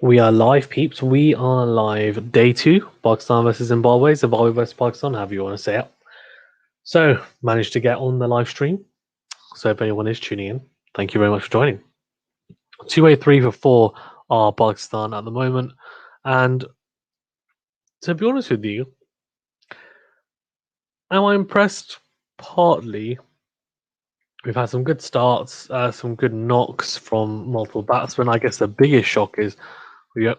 We are live, peeps. We are live. Day 2, Pakistan versus Zimbabwe. Zimbabwe versus Pakistan, however you want to say it. So, managed to get on the live stream. So, if anyone is tuning in, thank you very much for joining. 2-3 for 4 are Pakistan at the moment. And to be honest with you, am I impressed? Partly. We've had some good starts, some good knocks from multiple batsmen. I guess the biggest shock is we got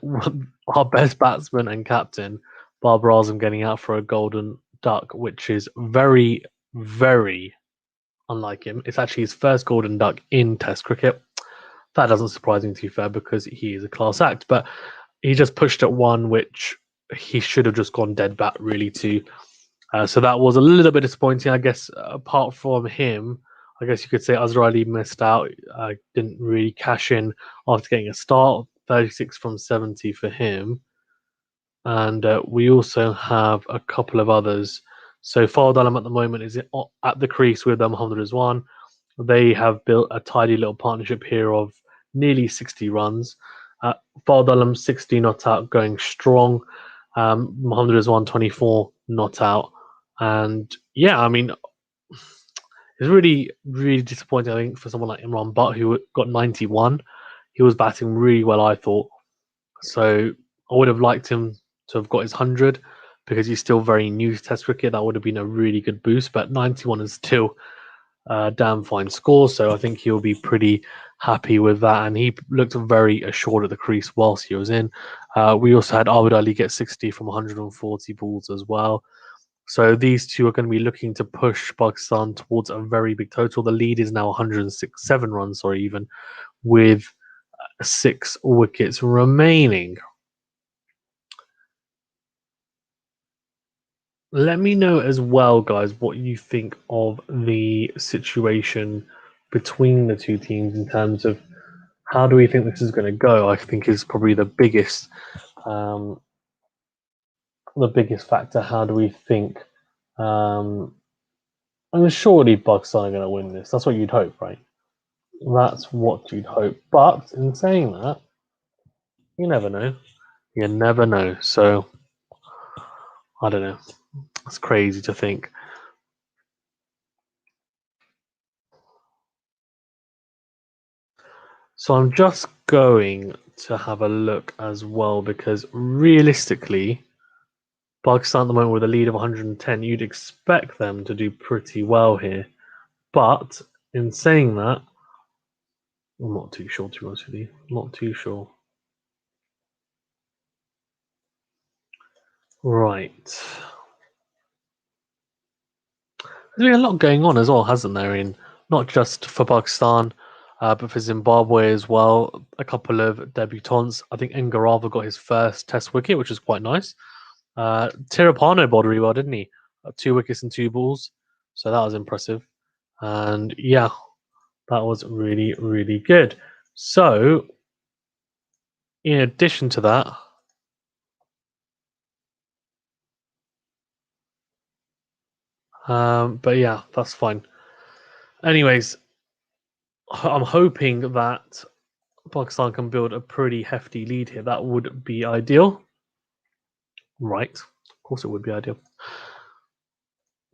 our best batsman and captain, Babar Azam, getting out for a golden duck, which is very, very unlike him. It's actually his first golden duck in Test cricket. That doesn't surprise me, to be fair, because he is a class act. But he just pushed at one, which he should have just gone dead bat, really, to. So that was a little bit disappointing, I guess. Apart from him, I guess you could say Azhar Ali missed out. Didn't really cash in after getting a start. 36 from 70 for him. And we also have a couple of others. So Fard Alam at the moment is at the crease with Muhammad Rizwan. They have built a tidy little partnership here of nearly 60 runs. Fard Alam 60 not out, going strong. Muhammad Rizwan 24 not out. And yeah, I mean, it's really, really disappointing, I think, for someone like Imran Butt, who got 91. He was batting really well, I thought. So I would have liked him to have got his 100 because he's still very new to Test cricket. That would have been a really good boost. But 91 is still a damn fine score. So I think he'll be pretty happy with that. And he looked very assured at the crease whilst he was in. We also had Abid Ali get 60 from 140 balls as well. So these two are going to be looking to push Pakistan towards a very big total. The lead is now 107 runs, sorry, even with 6 wickets remaining. Let me know as well, guys, what you think of the situation between the two teams in terms of how do we think this is going to go. I think is probably the biggest factor. How do we think? And surely Pakistan are going to win this. That's what you'd hope, right? That's what you'd hope. But in saying that, you never know. You never know. So I don't know. It's crazy to think. So I'm just going to have a look as well because realistically, Pakistan at the moment with a lead of 110, you'd expect them to do pretty well here. But in saying that, I'm not too sure, to be honest with you. Not too sure. Right. There's been a lot going on as well, hasn't there? In not just for Pakistan, but for Zimbabwe as well. A couple of debutants. I think Ngarava got his first Test wicket, which is quite nice. Tirapano bowled really well, didn't he? 2 wickets and 2 balls, so that was impressive. And yeah, that was really, really good. So, in addition to that, but yeah, that's fine. Anyways, I'm hoping that Pakistan can build a pretty hefty lead here. That would be ideal. Right. Of course, it would be ideal.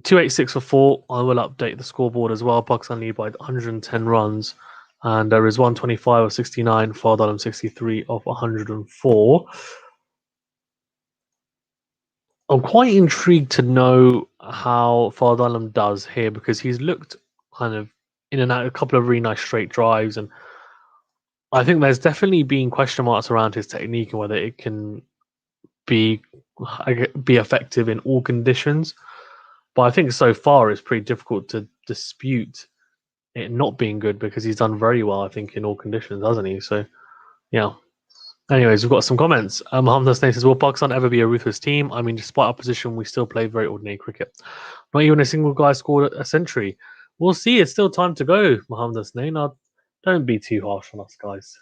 286 for 4. I will update the scoreboard as well. Pakistan lead by 110 runs. And there is 125 of 69, Fard Alam 63 of 104. I'm quite intrigued to know how Fard Alam does here because he's looked kind of in and out, a couple of really nice straight drives. And I think there's definitely been question marks around his technique and whether it can be effective in all conditions. But I think so far it's pretty difficult to dispute it not being good because he's done very well, I think, in all conditions, hasn't he? So, yeah. Anyways, we've got some comments. Mohammed Hussain says, will Pakistan ever be a ruthless team? I mean, despite opposition, we still play very ordinary cricket. Not even a single guy scored a century. We'll see. It's still time to go, Mohammed Hussain. Don't be too harsh on us, guys.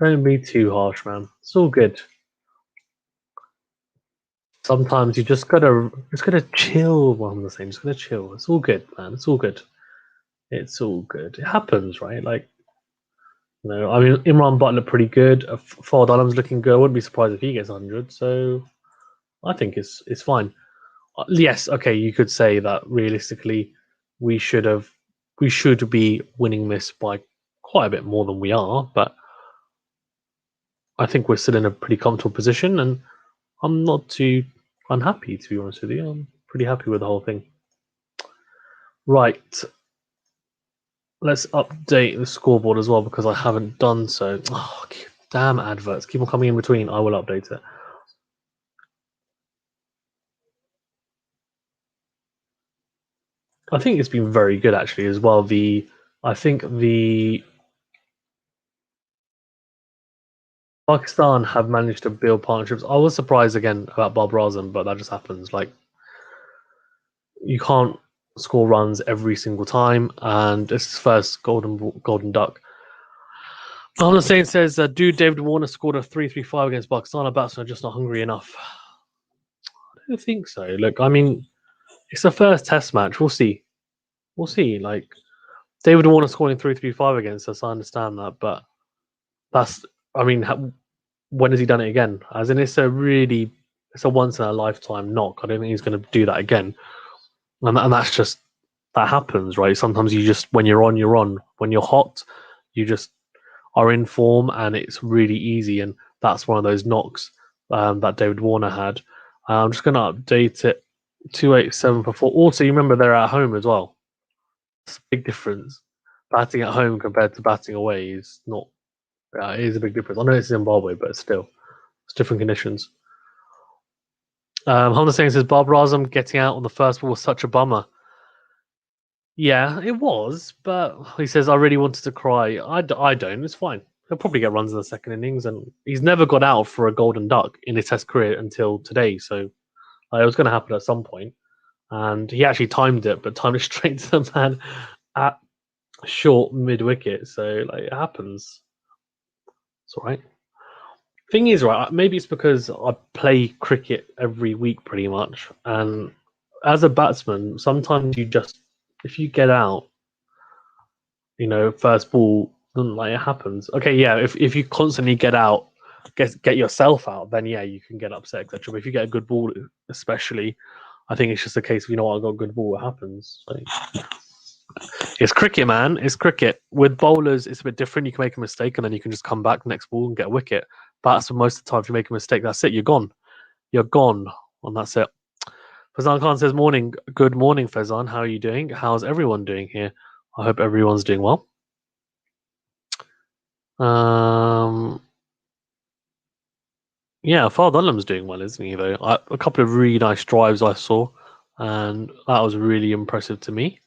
Don't be too harsh, man. It's all good. Sometimes you just gotta chill, Mohammed Hussain. Just gotta chill. It's all good, man. It's all good. It's all good. It happens, right? Like, I mean, Imran Butt looked pretty good. Fard Alam's looking good. I wouldn't be surprised if he gets 100. So I think it's fine. Yes, okay, you could say that realistically, we should be winning this by quite a bit more than we are, but I think we're still in a pretty comfortable position, and I'm not too unhappy, to be honest with you. I'm pretty happy with the whole thing. Right, let's update the scoreboard as well because I haven't done so. Oh, damn adverts! Keep on coming in between. I will update it. I think it's been very good actually as well. I think the Pakistan have managed to build partnerships. I was surprised again about Bob Razan, but that just happens. Like you can't score runs every single time, and it's his first golden duck. Mohammed Hussein says, "Dude, David Warner scored a 3-3-5 against Pakistan. Our batsmen are just not hungry enough." I don't think so. Look, I mean, it's the first Test match. We'll see. We'll see. Like David Warner scoring 3-3-5 against us, I understand that, but that's. I mean, when has he done it again? As in, it's a once in a lifetime knock. I don't think he's going to do that again, and that's just that happens, right? Sometimes you just when you're on, you're on. When you're hot, you just are in form, and it's really easy. And that's one of those knocks that David Warner had. I'm just going to update it 287 for 4. Also, you remember they're at home as well. It's a big difference. Batting at home compared to batting away is not. It is a big difference. I know it's Zimbabwe, but still, it's different conditions. Honda saying says Bob Razam getting out on the first ball was such a bummer. Yeah, it was, but he says I really wanted to cry. I don't. It's fine. He'll probably get runs in the second innings, and he's never got out for a golden duck in his Test career until today. So it was going to happen at some point, and he actually timed it, but timed it straight to the man at short mid wicket. So it happens. It's all right. Thing is, right? Maybe it's because I play cricket every week pretty much, and as a batsman, sometimes if you get out, first ball, then it happens. Okay, yeah, if you constantly get out, get yourself out, then yeah, you can get upset, etc. But if you get a good ball, especially, I think it's just a case of I got a good ball, it happens. So, it's cricket, man. It's cricket. With bowlers, it's a bit different. You can make a mistake and then you can just come back next ball and get a wicket. But most of the time, if you make a mistake, that's it. You're gone. You're gone, and that's it. Fazan Khan says, "Morning, good morning, Fazan. How are you doing? How's everyone doing here? I hope everyone's doing well." Yeah, Fard Dunham's doing well, isn't he? Though a couple of really nice drives I saw, and that was really impressive to me.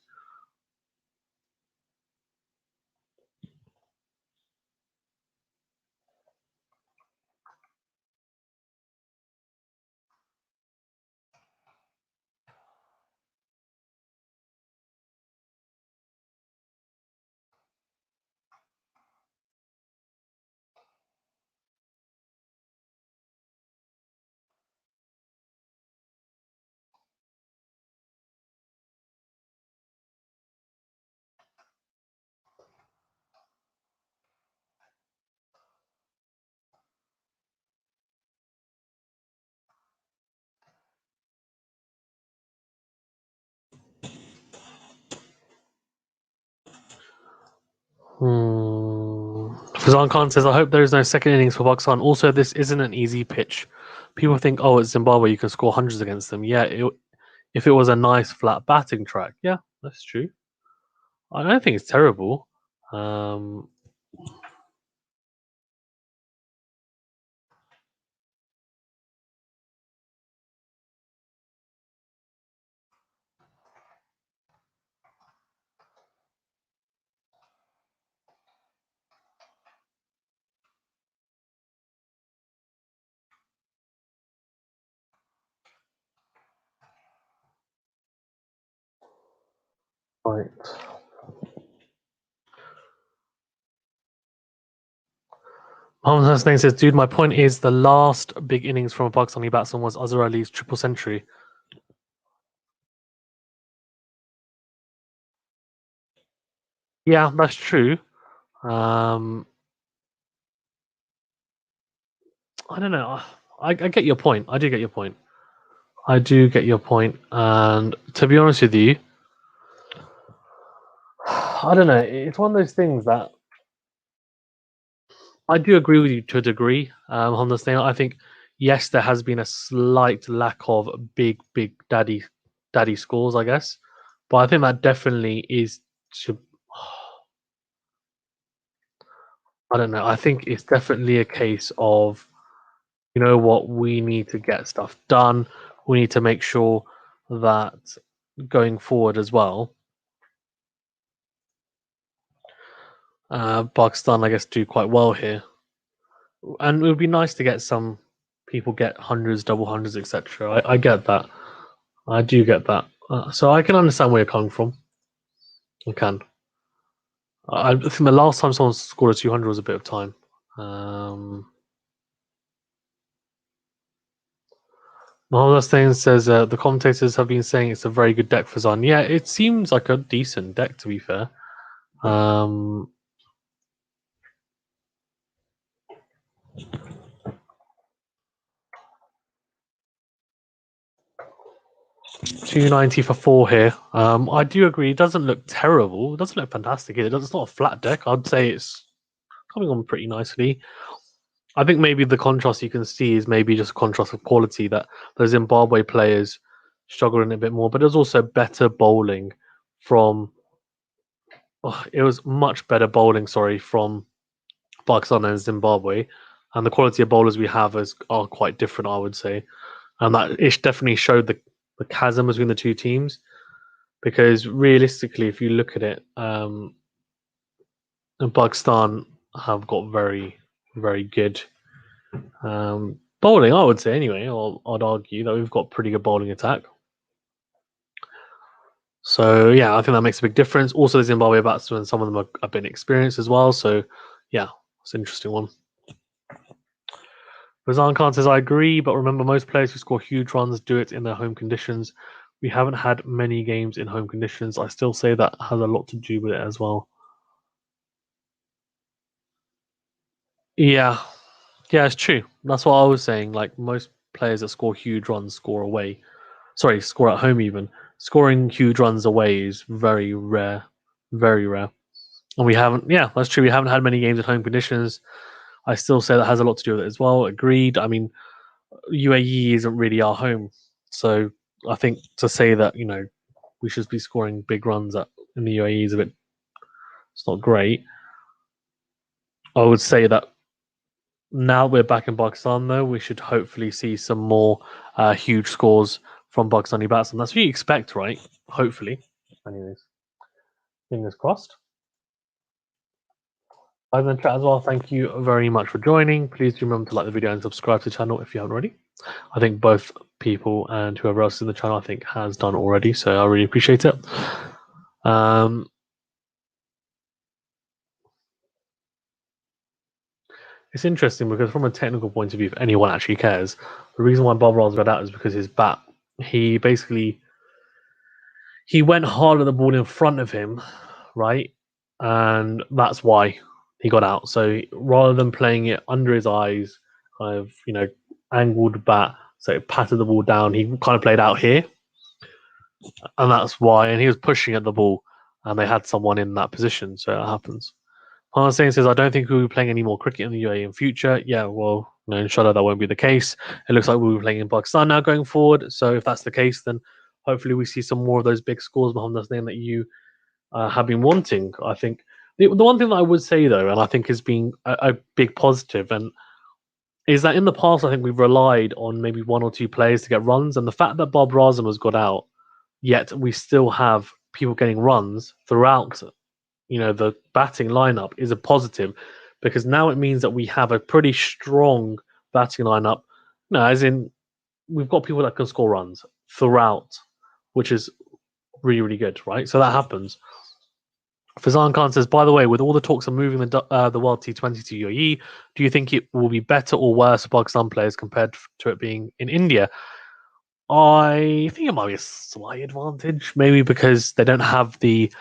Fazan Khan says, "I hope there is no second innings for Pakistan. Also, this isn't an easy pitch. People think, oh, it's Zimbabwe, you can score hundreds against them. Yeah, if it was a nice flat batting track, yeah, that's true. I don't think it's terrible. Um, right. Mohammed Hasnain says, dude, my point is the last big innings from a Pakistani batsman was Azhar Ali's triple century. Yeah, that's true. I don't know. I get your point. I do get your point. I do get your point. And to be honest with you, I don't know. It's one of those things that I do agree with you to a degree on this thing. I think yes, there has been a slight lack of big daddy scores, I guess, but I think that definitely is. To, I don't know. I think it's definitely a case of, you know what, we need to get stuff done. We need to make sure that going forward as well, Pakistan, I guess, do quite well here, and it would be nice to get some people get hundreds, double hundreds, etc. I get that. I do get that. So I can understand where you're coming from. I can. I think the last time someone scored a 200 was a bit of time. Mohammed Stain says the commentators have been saying it's a very good deck for Zan. Yeah, it seems like a decent deck, to be fair. 290 for 4 here. I do agree. It doesn't look terrible. It doesn't look fantastic either. It's not a flat deck. I'd say it's coming on pretty nicely. I think maybe the contrast you can see is maybe just a contrast of quality that the Zimbabwe players struggling a bit more, but there's also better bowling from. Oh, it was much better bowling, sorry, from Pakistan and Zimbabwe, and the quality of bowlers we have are quite different, I would say, and that it definitely showed the chasm between the two teams. Because realistically, if you look at it, Pakistan have got very good bowling, I would say. Anyway, I'd argue that we've got pretty good bowling attack. So yeah, I think that makes a big difference. Also, the Zimbabwe batsmen, some of them are a bit experienced as well. So yeah, it's an interesting one. Razan Khan says, I agree, but remember, most players who score huge runs do it in their home conditions. We haven't had many games in home conditions. I still say that has a lot to do with it as well. Yeah, yeah, it's true. That's what I was saying. Like most players that score huge runs score away. Sorry, score at home even. Scoring huge runs away is very rare. Very rare. And we haven't, yeah, that's true. We haven't had many games at home conditions. I still say that has a lot to do with it as well. Agreed. I mean, UAE isn't really our home. So I think to say that, we should be scoring big runs in the UAE is a bit, it's not great. I would say that now we're back in Pakistan, though, we should hopefully see some more huge scores from Pakistani batsmen. That's what you expect, right? Hopefully. Anyways, fingers crossed. Guys in the chat as well, thank you very much for joining. Please do remember to like the video and subscribe to the channel if you haven't already. I think both people and whoever else is in the channel, I think, has done already, so I really appreciate it. It's interesting because from a technical point of view, if anyone actually cares, the reason why Bob Ross got out is because his bat, he went hard at the ball in front of him, right? And that's why he got out. So rather than playing it under his eyes, kind of, angled bat, so it patted the ball down, he kind of played out here. And that's why, and he was pushing at the ball, and they had someone in that position, so it happens. Saying says, I don't think we'll be playing any more cricket in the UAE in future. Yeah, well, inshallah, that won't be the case. It looks like we'll be playing in Pakistan now going forward. So if that's the case, then hopefully we see some more of those big scores, Mohammed Hasnain, that you have been wanting. I think the one thing that I would say, though, and I think has been a big positive, and is that in the past, I think we've relied on maybe one or two players to get runs. And the fact that Bob Razum has got out, yet we still have people getting runs throughout the batting lineup is a positive because now it means that we have a pretty strong batting lineup. No, as in we've got people that can score runs throughout, which is really, really good, right? So that happens. Fazan Khan says, by the way, with all the talks of moving the World T20 to UAE, do you think it will be better or worse for Pakistan players compared to it being in India? I think it might be a slight advantage, maybe because they don't have the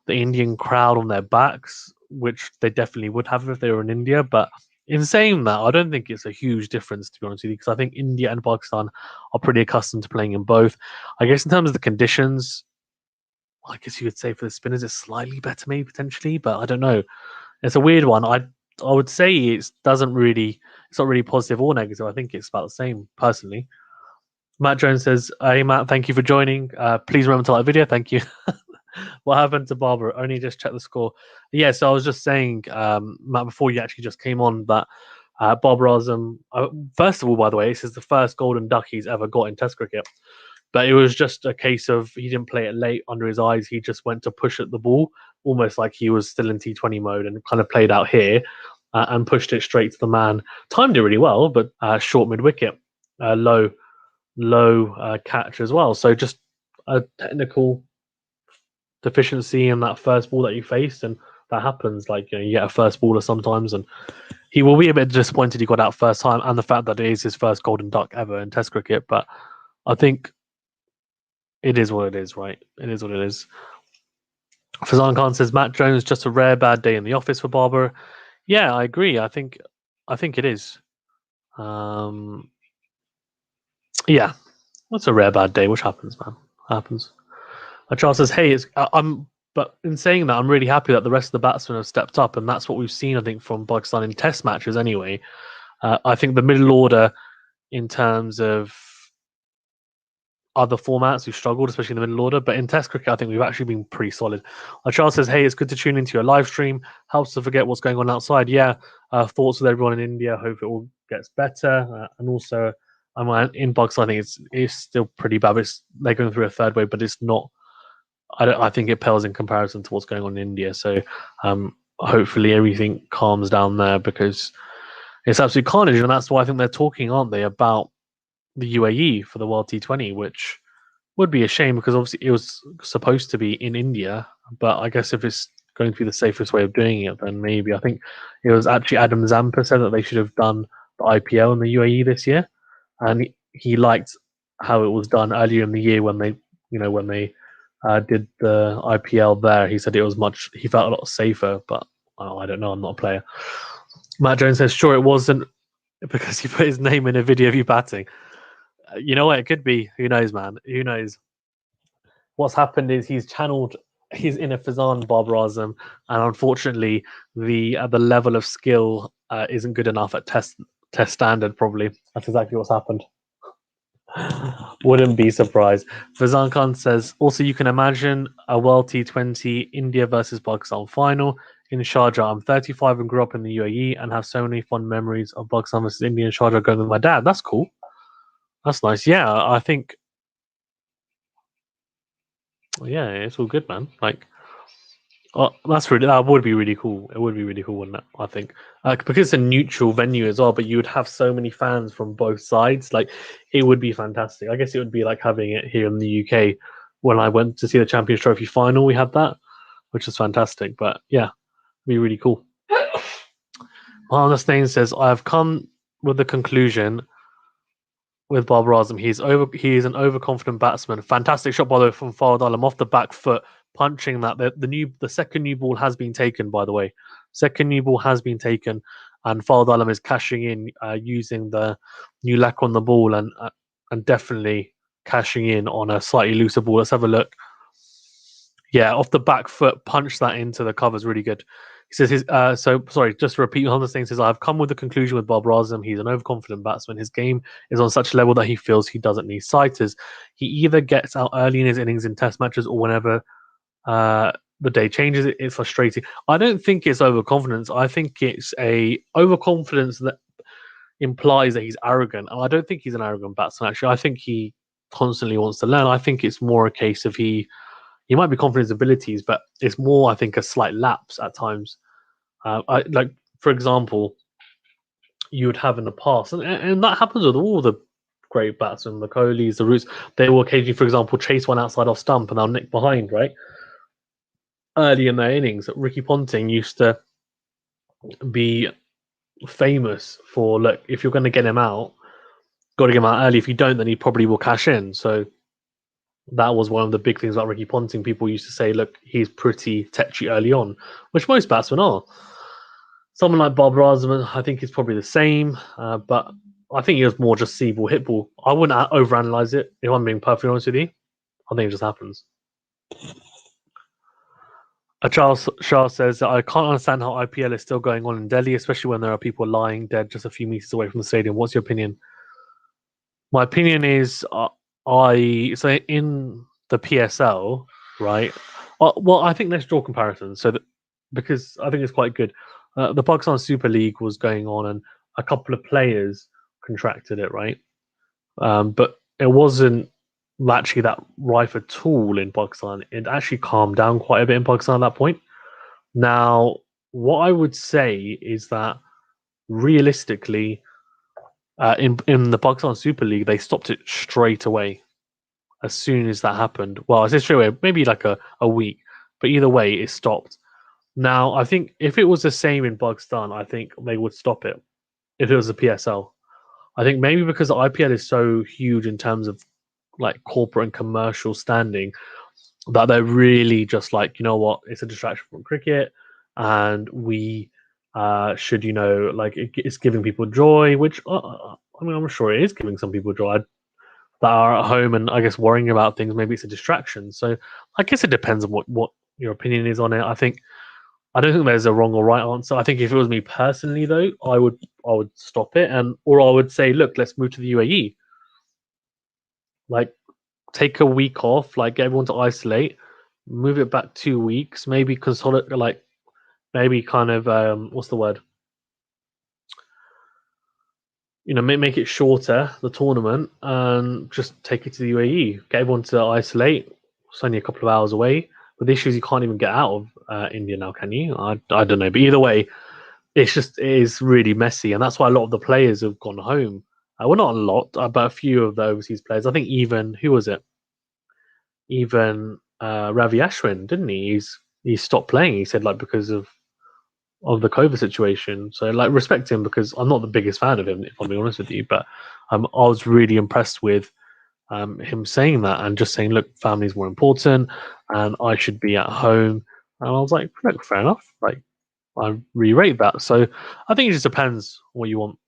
Indian crowd on their backs, which they definitely would have if they were in India. But in saying that, I don't think it's a huge difference, to be honest with you, because I think India and Pakistan are pretty accustomed to playing in both. I guess in terms of the conditions, I guess you could say for the spinners it's slightly better, maybe potentially, but I don't know. It's a weird one. I would say it's not really positive or negative. I think it's about the same personally. Matt Jones says, "Hey Matt, thank you for joining. Please remember to like the video. Thank you." What happened to Barbara? Only just check the score. Yeah, so I was just saying, Matt, before you actually just came on, that Barbara Azam, first of all, by the way, this is the first golden duck he's ever got in Test cricket. But it was just a case of he didn't play it late under his eyes. He just went to push at the ball, almost like he was still in T20 mode, and kind of played out here and pushed it straight to the man. Timed it really well, but short mid wicket, low catch as well. So just a technical deficiency in that first ball that you faced, and that happens. Like, you get a first baller sometimes, and he will be a bit disappointed he got out first time, and the fact that it is his first golden duck ever in Test cricket. But I think it is what it is, right? It is what it is. Fazan Khan says Matt Jones just a rare bad day in the office for Barber. Yeah, I agree. I think it is. Yeah, that's a rare bad day. Which happens, man. Happens. Charles says, "Hey, I'm." But in saying that, I'm really happy that the rest of the batsmen have stepped up, and that's what we've seen, I think, from Pakistan in Test matches. Anyway, I think the middle order, in terms of other formats, we've struggled, especially in the middle order. But in Test cricket, I think we've actually been pretty solid. Charles says, "Hey, it's good to tune into your live stream. Helps to forget what's going on outside." Yeah, thoughts with everyone in India. Hope it all gets better. And also, in Pakistan, I think it's still pretty bad. They're going through a third wave, but it's not. I think it pales in comparison to what's going on in India. So hopefully everything calms down there, because it's absolute carnage, and that's why I think they're talking, aren't they, about the UAE for the World T20, which would be a shame because obviously it was supposed to be in India. But I guess if it's going to be the safest way of doing it, then maybe. I think it was actually Adam Zampa said that they should have done the IPL in the UAE this year, and he liked how it was done earlier in the year when they did the IPL there. He said he felt a lot safer, but I don't know. I'm not a player. Matt Jones says, "Sure, it wasn't because he put his name in a video of you batting." You know what? It could be. Who knows, man? Who knows? What's happened is he's in a Fazan Bob Razam, and unfortunately, the level of skill isn't good enough at test standard. Probably that's exactly what's happened. Wouldn't be surprised. Fazan Khan says, also, you can imagine a World T20 India versus Pakistan final in Sharjah. I'm 35 and grew up in the UAE and have so many fond memories of Pakistan versus India in Sharjah going with my dad. That's cool. That's nice. Yeah, I think. Yeah, it's all good, man. Like, that would be really cool. It would be really cool, wouldn't it? I think because it's a neutral venue as well, but you would have so many fans from both sides. Like, it would be fantastic. I guess it would be like having it here in the UK. When I went to see the Champions Trophy final, we had that, which was fantastic. But yeah, it'd be really cool. Arna Stain says, "I have come with the conclusion with Bob Razam. He is an overconfident batsman. Fantastic shot, by the way, from Fawad Alam off the back foot, punching that. The second new ball has been taken, by the way. Second new ball has been taken, and Fawad Alam is cashing in using the new lacquer on the ball and definitely cashing in on a slightly looser ball. Let's have a look. Yeah, off the back foot, punch that into the covers. Really good." He says, just to repeat, one of the things says, "I've come with the conclusion with Bob Razam. He's an overconfident batsman. His game is on such a level that he feels he doesn't need sighters. He either gets out early in his innings in test matches or whenever the day changes. It's frustrating." I don't think it's overconfidence. I think it's a overconfidence that implies that he's arrogant. And I don't think he's an arrogant batsman, actually. I think he constantly wants to learn. I think it's more a case of he might be confident in his abilities, but it's more, I think, a slight lapse at times. Like, for example, you would have in the past, and that happens with all the great batsmen, the Kohlis, the Roots. They will occasionally, for example, chase one outside off stump and they'll nick behind, right? Early in their innings, Ricky Ponting used to be famous for, look, if you're going to get him out, got to get him out early. If you don't, then he probably will cash in. So that was one of the big things about Ricky Ponting. People used to say, look, he's pretty tetchy early on, which most batsmen are. Someone like Bob Rasman, I think is probably the same, but I think it was more just see ball, hit ball. I wouldn't overanalyze it, if I'm being perfectly honest with you. I think it just happens. Charles Shah says that I can't understand how IPL is still going on in Delhi, especially when there are people lying dead just a few meters away from the stadium. What's your opinion? My opinion is, so in the PSL, right? Well, I think let's draw comparisons. So that because I think it's quite good. The Pakistan Super League was going on, and a couple of players contracted it, right? But it wasn't actually that rife at all in Pakistan. It actually calmed down quite a bit in Pakistan at that point. Now, what I would say is that realistically, in the Pakistan Super League, they stopped it straight away as soon as that happened. Well, I say straight away, maybe like a week, but either way, it stopped. Now, I think if it was the same in Pakistan, I think they would stop it if it was a PSL. I think maybe because the IPL is so huge in terms of like corporate and commercial standing that they're really just like, you know what, it's a distraction from cricket, and we should, like it's giving people joy, which I mean, I'm sure it is giving some people joy that are at home and I guess worrying about things. Maybe it's a distraction. So I guess it depends on what your opinion is on it. I don't think there's a wrong or right answer. I think if it was me personally, though, I would stop it, or I would say, look, let's move to the UAE. Like, take a week off, like get everyone to isolate, move it back 2 weeks, maybe consolidate, like maybe kind of what's the word? Make it shorter, the tournament, and just take it to the UAE. Get everyone to isolate. It's only a couple of hours away. But the issue is you can't even get out of India now, can you? I don't know. But either way, it is really messy, and that's why a lot of the players have gone home. Well, not a lot, but a few of the overseas players. I think even who was it? Even Ravi Ashwin, didn't he? He stopped playing. He said like because of the COVID situation. So like respect him, because I'm not the biggest fan of him, if I'll be honest with you. But I was really impressed with him saying that and just saying, look, family's more important, and I should be at home. And I was like, look, fair enough. Like I re-rate that. So I think it just depends what you want.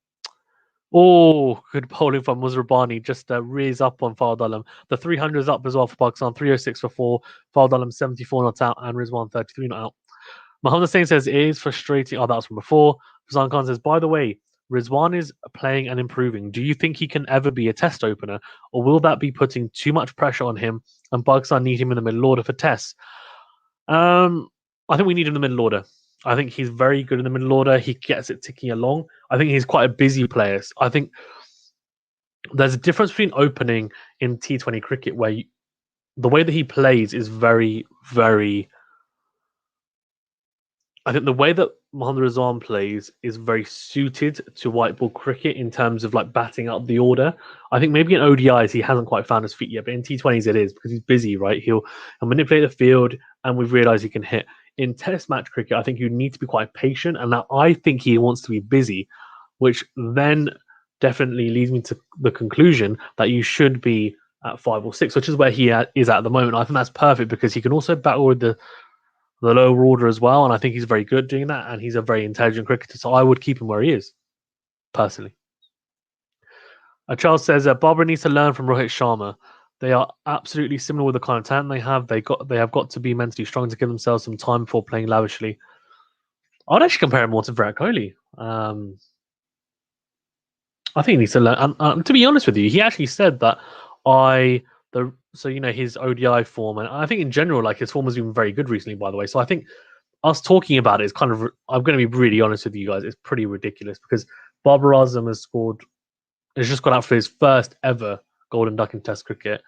Oh, good bowling from Musrabani. Just rears up on Fard Alam. The 300 is up as well for Pakistan. 306 for 4. Fard Alam 74 not out. And Rizwan 33 not out. Muhammad Hussain says it is frustrating. Oh, that was from before. Fazan Khan says, by the way, Rizwan is playing and improving. Do you think he can ever be a test opener? Or will that be putting too much pressure on him and Pakistan need him in the middle order for tests? I think we need him in the middle order. I think he's very good in the middle order. He gets it ticking along. I think he's quite a busy player. I think there's a difference between opening in T20 cricket where the way that he plays is very, very. I think the way that Mohammad Rizwan plays is very suited to white ball cricket in terms of like batting up the order. I think maybe in ODIs he hasn't quite found his feet yet, but in T20s it is because he's busy, right? He'll manipulate the field, and we've realised he can hit. In Test match cricket, I think you need to be quite patient, and now I think he wants to be busy, which then definitely leads me to the conclusion that you should be at 5 or 6, which is where he is at the moment. I think that's perfect because he can also battle with the lower order as well, and I think he's very good doing that, and he's a very intelligent cricketer, so I would keep him where he is, personally. Charles says Barbara needs to learn from Rohit Sharma. They are absolutely similar with the kind of talent they have. They have got to be mentally strong to give themselves some time before playing lavishly. I'd actually compare him more to Virat Kohli. I think he needs to learn. And to be honest with you, he actually said that his ODI form, and I think in general, like his form has been very good recently, by the way. So I think us talking about it is kind of, I'm going to be really honest with you guys, it's pretty ridiculous because Babar Azam has just got out for his first ever golden duck in Test cricket,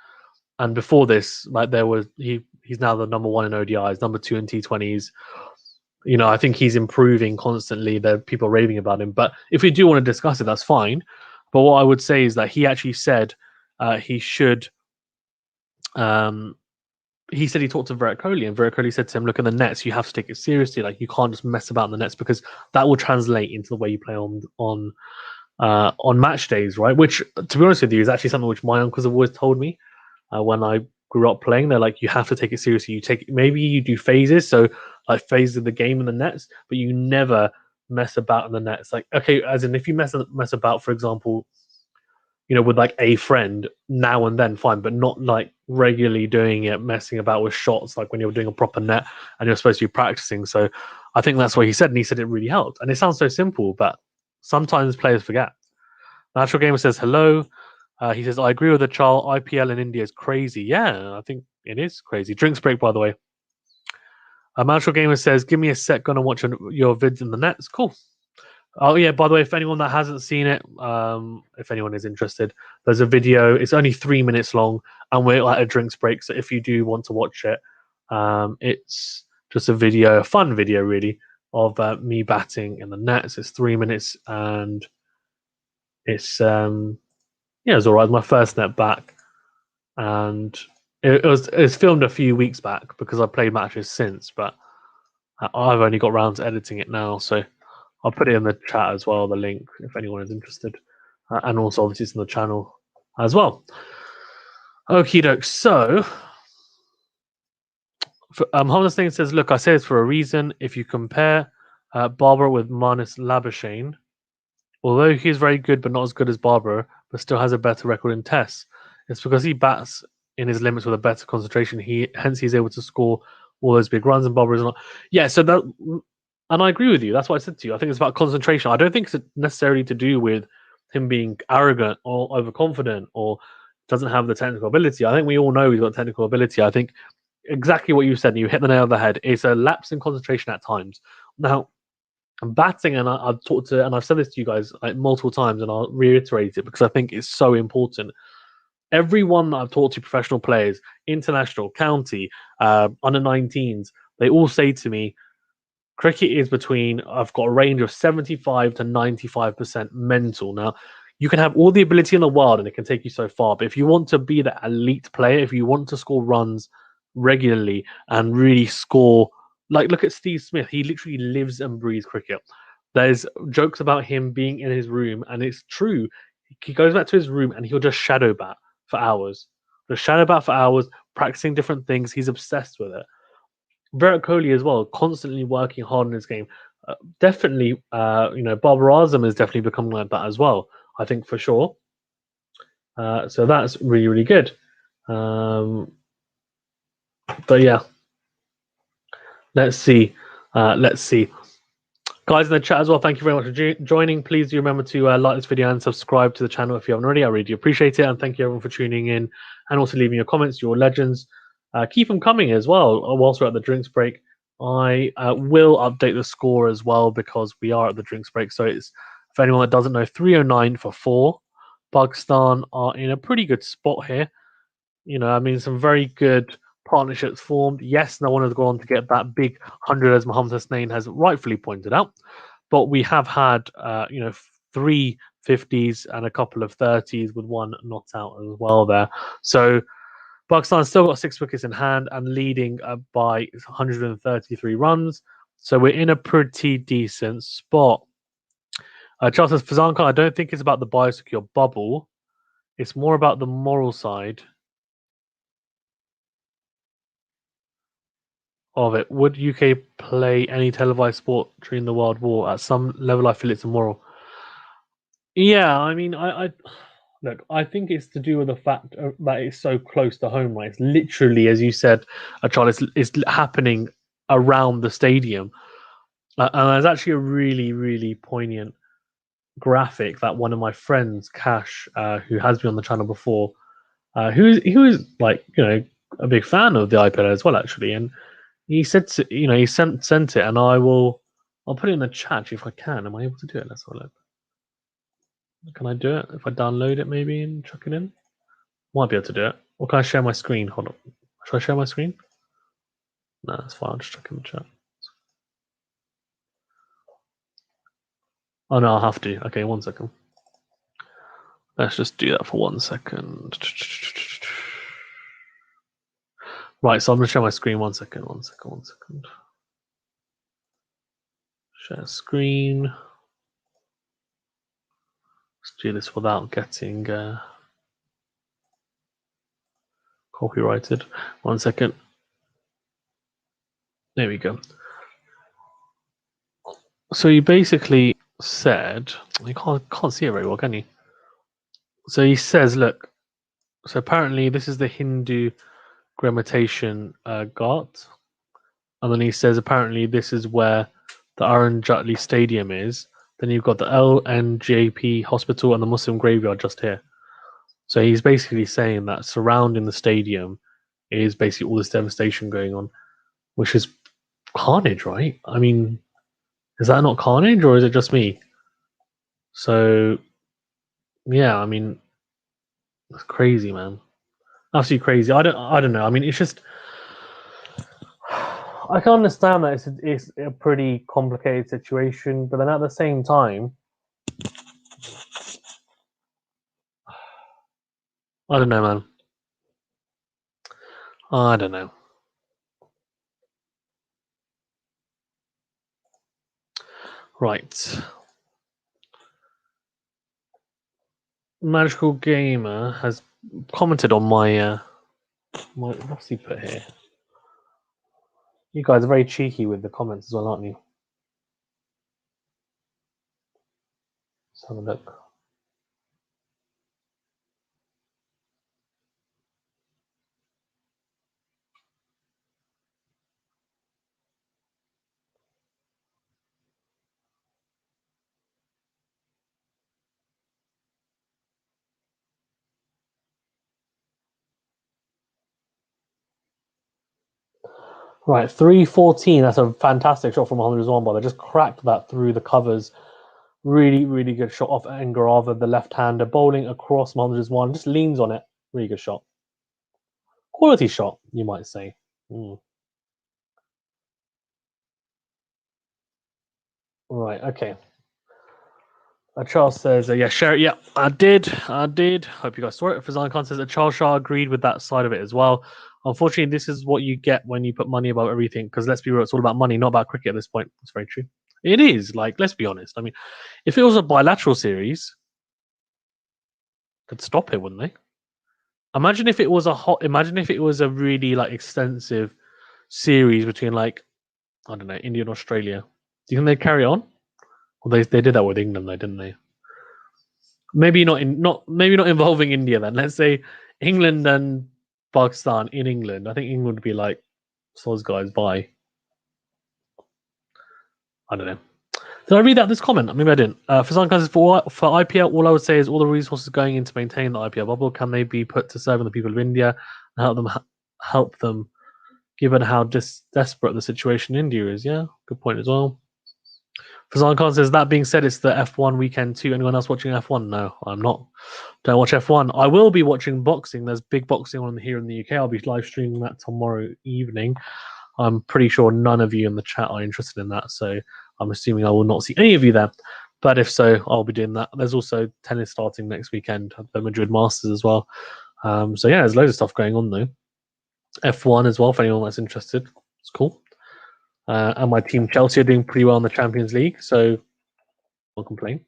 and before this, like he's now the number 1 in ODIs, number 2 in T20s. I think he's improving constantly. There are people raving about him, but if we do want to discuss it, that's fine. But what I would say is that he actually said he should. He said he talked to Virat Kohli, and Virat Kohli said to him, "Look, in the nets, you have to take it seriously. Like you can't just mess about in the nets because that will translate into the way you play on match days, right?" Which, to be honest with you, is actually something which my uncles have always told me when I grew up playing. They're like, you have to take it seriously. Maybe you do phases, so like phases of the game in the nets, but you never mess about in the net. It's like, okay, as in if you mess about, for example, with like a friend now and then, fine, but not like regularly doing it, messing about with shots, like when you're doing a proper net and you're supposed to be practicing. So I think that's what he said, and he said it really helped. And it sounds so simple, but sometimes players forget. Natural Gamer says hello. He says, I agree with the child. IPL in India is crazy. Yeah, I think it is crazy. Drinks break, by the way. Natural Gamer says, give me a sec, gonna watch your vids in the nets. Cool. Oh yeah, by the way, if anyone that hasn't seen it, if anyone is interested, there's a video. It's only 3 minutes long, and we're at a drinks break. So if you do want to watch it, it's just a fun video really, of me batting in the nets. It's 3 minutes, and it's it's all right. My first net back, and it's filmed a few weeks back because I played matches since, but I've only got round to editing it now, so I'll put it in the chat as well, the link, if anyone is interested. And also, obviously, it's on the channel as well. Okie doke. So, Homeless Thing says, look, I say this for a reason. If you compare Barbara with Marnus Labuschagne, although he is very good but not as good as Barbara, but still has a better record in tests, it's because he bats in his limits with a better concentration. Hence he's able to score all those big runs, and Barbara is not. Yeah, so that, and I agree with you. That's what I said to you. I think it's about concentration. I don't think it's necessarily to do with him being arrogant or overconfident or doesn't have the technical ability. I think we all know he's got technical ability. I think exactly what you said, and you hit the nail on the head. It's a lapse in concentration at times. Now, batting, and I've talked to, and I've said this to you guys like multiple times, and I'll reiterate it because I think it's so important. Everyone that I've talked to, professional players, international, county, under 19s, they all say to me, cricket is I've got a range of 75 to 95% mental. Now, you can have all the ability in the world and it can take you so far, but if you want to be the elite player, if you want to score runs regularly and really score, like look at Steve Smith, he literally lives and breathes cricket. There's jokes about him being in his room, and it's true. He goes back to his room and he'll just shadow bat for hours. Just shadow bat for hours, practicing different things. He's obsessed with it. Virat Kohli as well, constantly working hard in his game. Definitely, Barbara Azam is definitely becoming like that as well. I think for sure. So that's really, really good. But yeah, let's see. Guys in the chat as well, thank you very much for joining. Please do remember to like this video and subscribe to the channel if you haven't already. I really do appreciate it. And thank you everyone for tuning in and also leaving your comments, your legends. Keep them coming as well whilst we're at the drinks break. I will update the score as well because we are at the drinks break. So it's, for anyone that doesn't know, 309 for 4. Pakistan are in a pretty good spot here. Some very good partnerships formed. Yes, no one has gone on to get that big 100, as Mohammed Hussain has rightfully pointed out. But we have had, 3 50s and a couple of 30s with one not out as well there. So Pakistan still got 6 wickets in hand and leading by 133 runs. So we're in a pretty decent spot. Charles says, Fazanka, I don't think it's about the biosecure bubble. It's more about the moral side of it. Would UK play any televised sport during the World War? At some level, I feel it's immoral. Yeah, I mean, I look, I think it's to do with the fact that it's so close to home, right? It's literally, as you said, Charles, it's happening around the stadium. And there's actually a really, really poignant graphic that one of my friends, Cash, who has been on the channel before, who is like, a big fan of the iPad as well, actually. And he said, he sent it, and I'll put it in the chat if I can. Am I able to do it? Let's have a look. Can I do it? If I download it maybe and chuck it in? Might be able to do it. Or can I share my screen? Hold on. Should I share my screen? No, that's fine. I'll just chuck it in the chat. Oh no, I'll have to. Okay, 1 second. Let's just do that for 1 second. Right, so I'm going to share my screen. 1 second. Share screen. Let's do this without getting copyrighted. 1 second. There we go. So he basically said, you can't see it very well, can you? So he says, look, so apparently this is the Hindu Grammatation Ghat. And then he says apparently this is where the Arun Jaitley Stadium is. Then you've got the LNJP Hospital and the Muslim graveyard just here. So he's basically saying that surrounding the stadium is basically all this devastation going on, which is carnage, right? I mean, is that not carnage or is it just me? So, yeah, I mean, it's crazy, man. Absolutely crazy. I don't know. I mean, it's just I can understand that it's a pretty complicated situation, but then at the same time, I don't know, man. I don't know. Right. Magical Gamer has commented on my what's he put here? You guys are very cheeky with the comments as well, aren't you? Let's have a look. Right, 314. That's a fantastic shot from Mohamed Rizwan, but they just cracked that through the covers. Really, really good shot off Engarava, the left-hander, bowling across Mohamed Rizwan. Just leans on it. Really good shot. Quality shot, you might say. Right, okay. Charles says, yeah, share it. Yeah, I did. Hope you guys saw it. Fazan Khan says that Charles Shah agreed with that side of it as well. Unfortunately, this is what you get when you put money above everything, because let's be real, it's all about money, not about cricket at this point. It's very true. It is. Like, let's be honest. I mean, if it was a bilateral series, could stop it, wouldn't they? Imagine if it was a really like extensive series between like, I don't know, India and Australia. Do you think they'd carry on? Well, they did that with England, though, didn't they? Maybe not involving India then. Let's say England and Pakistan in England. I think England would be like, "Soz guys, bye." I don't know. Did I read out this comment? Maybe I didn't. For says for IPL, all I would say is all the resources going into maintaining the IPL bubble, can they be put to serving the people of India and help them, given how desperate the situation in India is? Yeah, good point as well. Fazan Khan says, that being said, it's the F1 weekend too. Anyone else watching F1? No, I'm not. Don't watch F1. I will be watching boxing. There's big boxing on here in the UK. I'll be live streaming that tomorrow evening. I'm pretty sure none of you in the chat are interested in that, so I'm assuming I will not see any of you there. But if so, I'll be doing that. There's also tennis starting next weekend, the Madrid Masters as well. So yeah, there's loads of stuff going on though. F1 as well, for anyone that's interested. It's cool. And my team Chelsea are doing pretty well in the Champions League, so can't complain.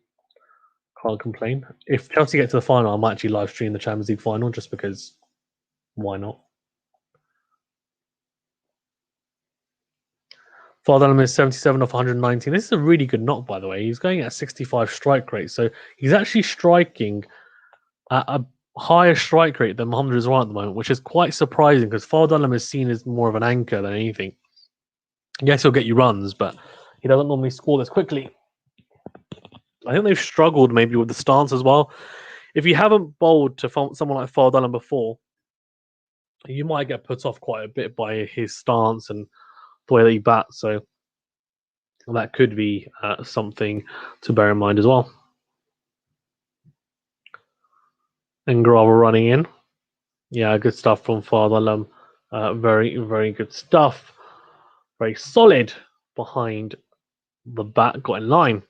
Can't complain. If Chelsea get to the final, I might actually live stream the Champions League final just because why not? Fardalam is 77 off 119. This is a really good knock, by the way. He's going at 65 strike rate, so he's actually striking at a higher strike rate than Mohamed Rizwan at the moment, which is quite surprising because Fardalam is seen as more of an anchor than anything. Yes, he'll get you runs, but he doesn't normally score this quickly. I think they've struggled maybe with the stance as well. If you haven't bowled to someone like Fardalam before, you might get put off quite a bit by his stance and the way that he bats. So that could be something to bear in mind as well. And Grava running in. Yeah, good stuff from Fardalam. Very, very good stuff. Very solid behind the bat. Got in line.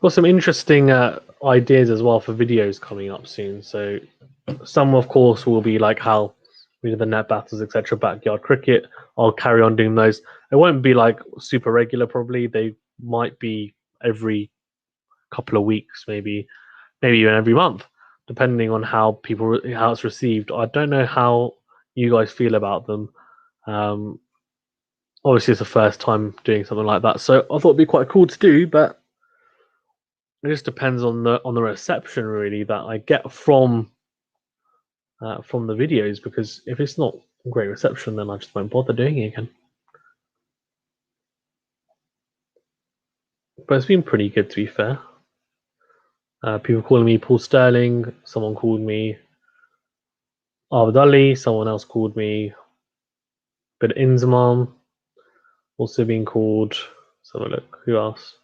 Got some interesting ideas as well for videos coming up soon. So some, of course, will be like how we do the net battles, etc., backyard cricket. I'll carry on doing those. It won't be like super regular, probably. They might be every couple of weeks, maybe even every month, depending on how it's received. I don't know how you guys feel about them. Obviously, it's the first time doing something like that, so I thought it'd be quite cool to do, but it just depends on the reception really that I get from the videos. Because if it's not great reception, then I just won't bother doing it again. But it's been pretty good, to be fair. People calling me Paul Sterling. Someone called me Arvid, someone else called me Bit Inzamam. Also being called. Let's have a look. Who else?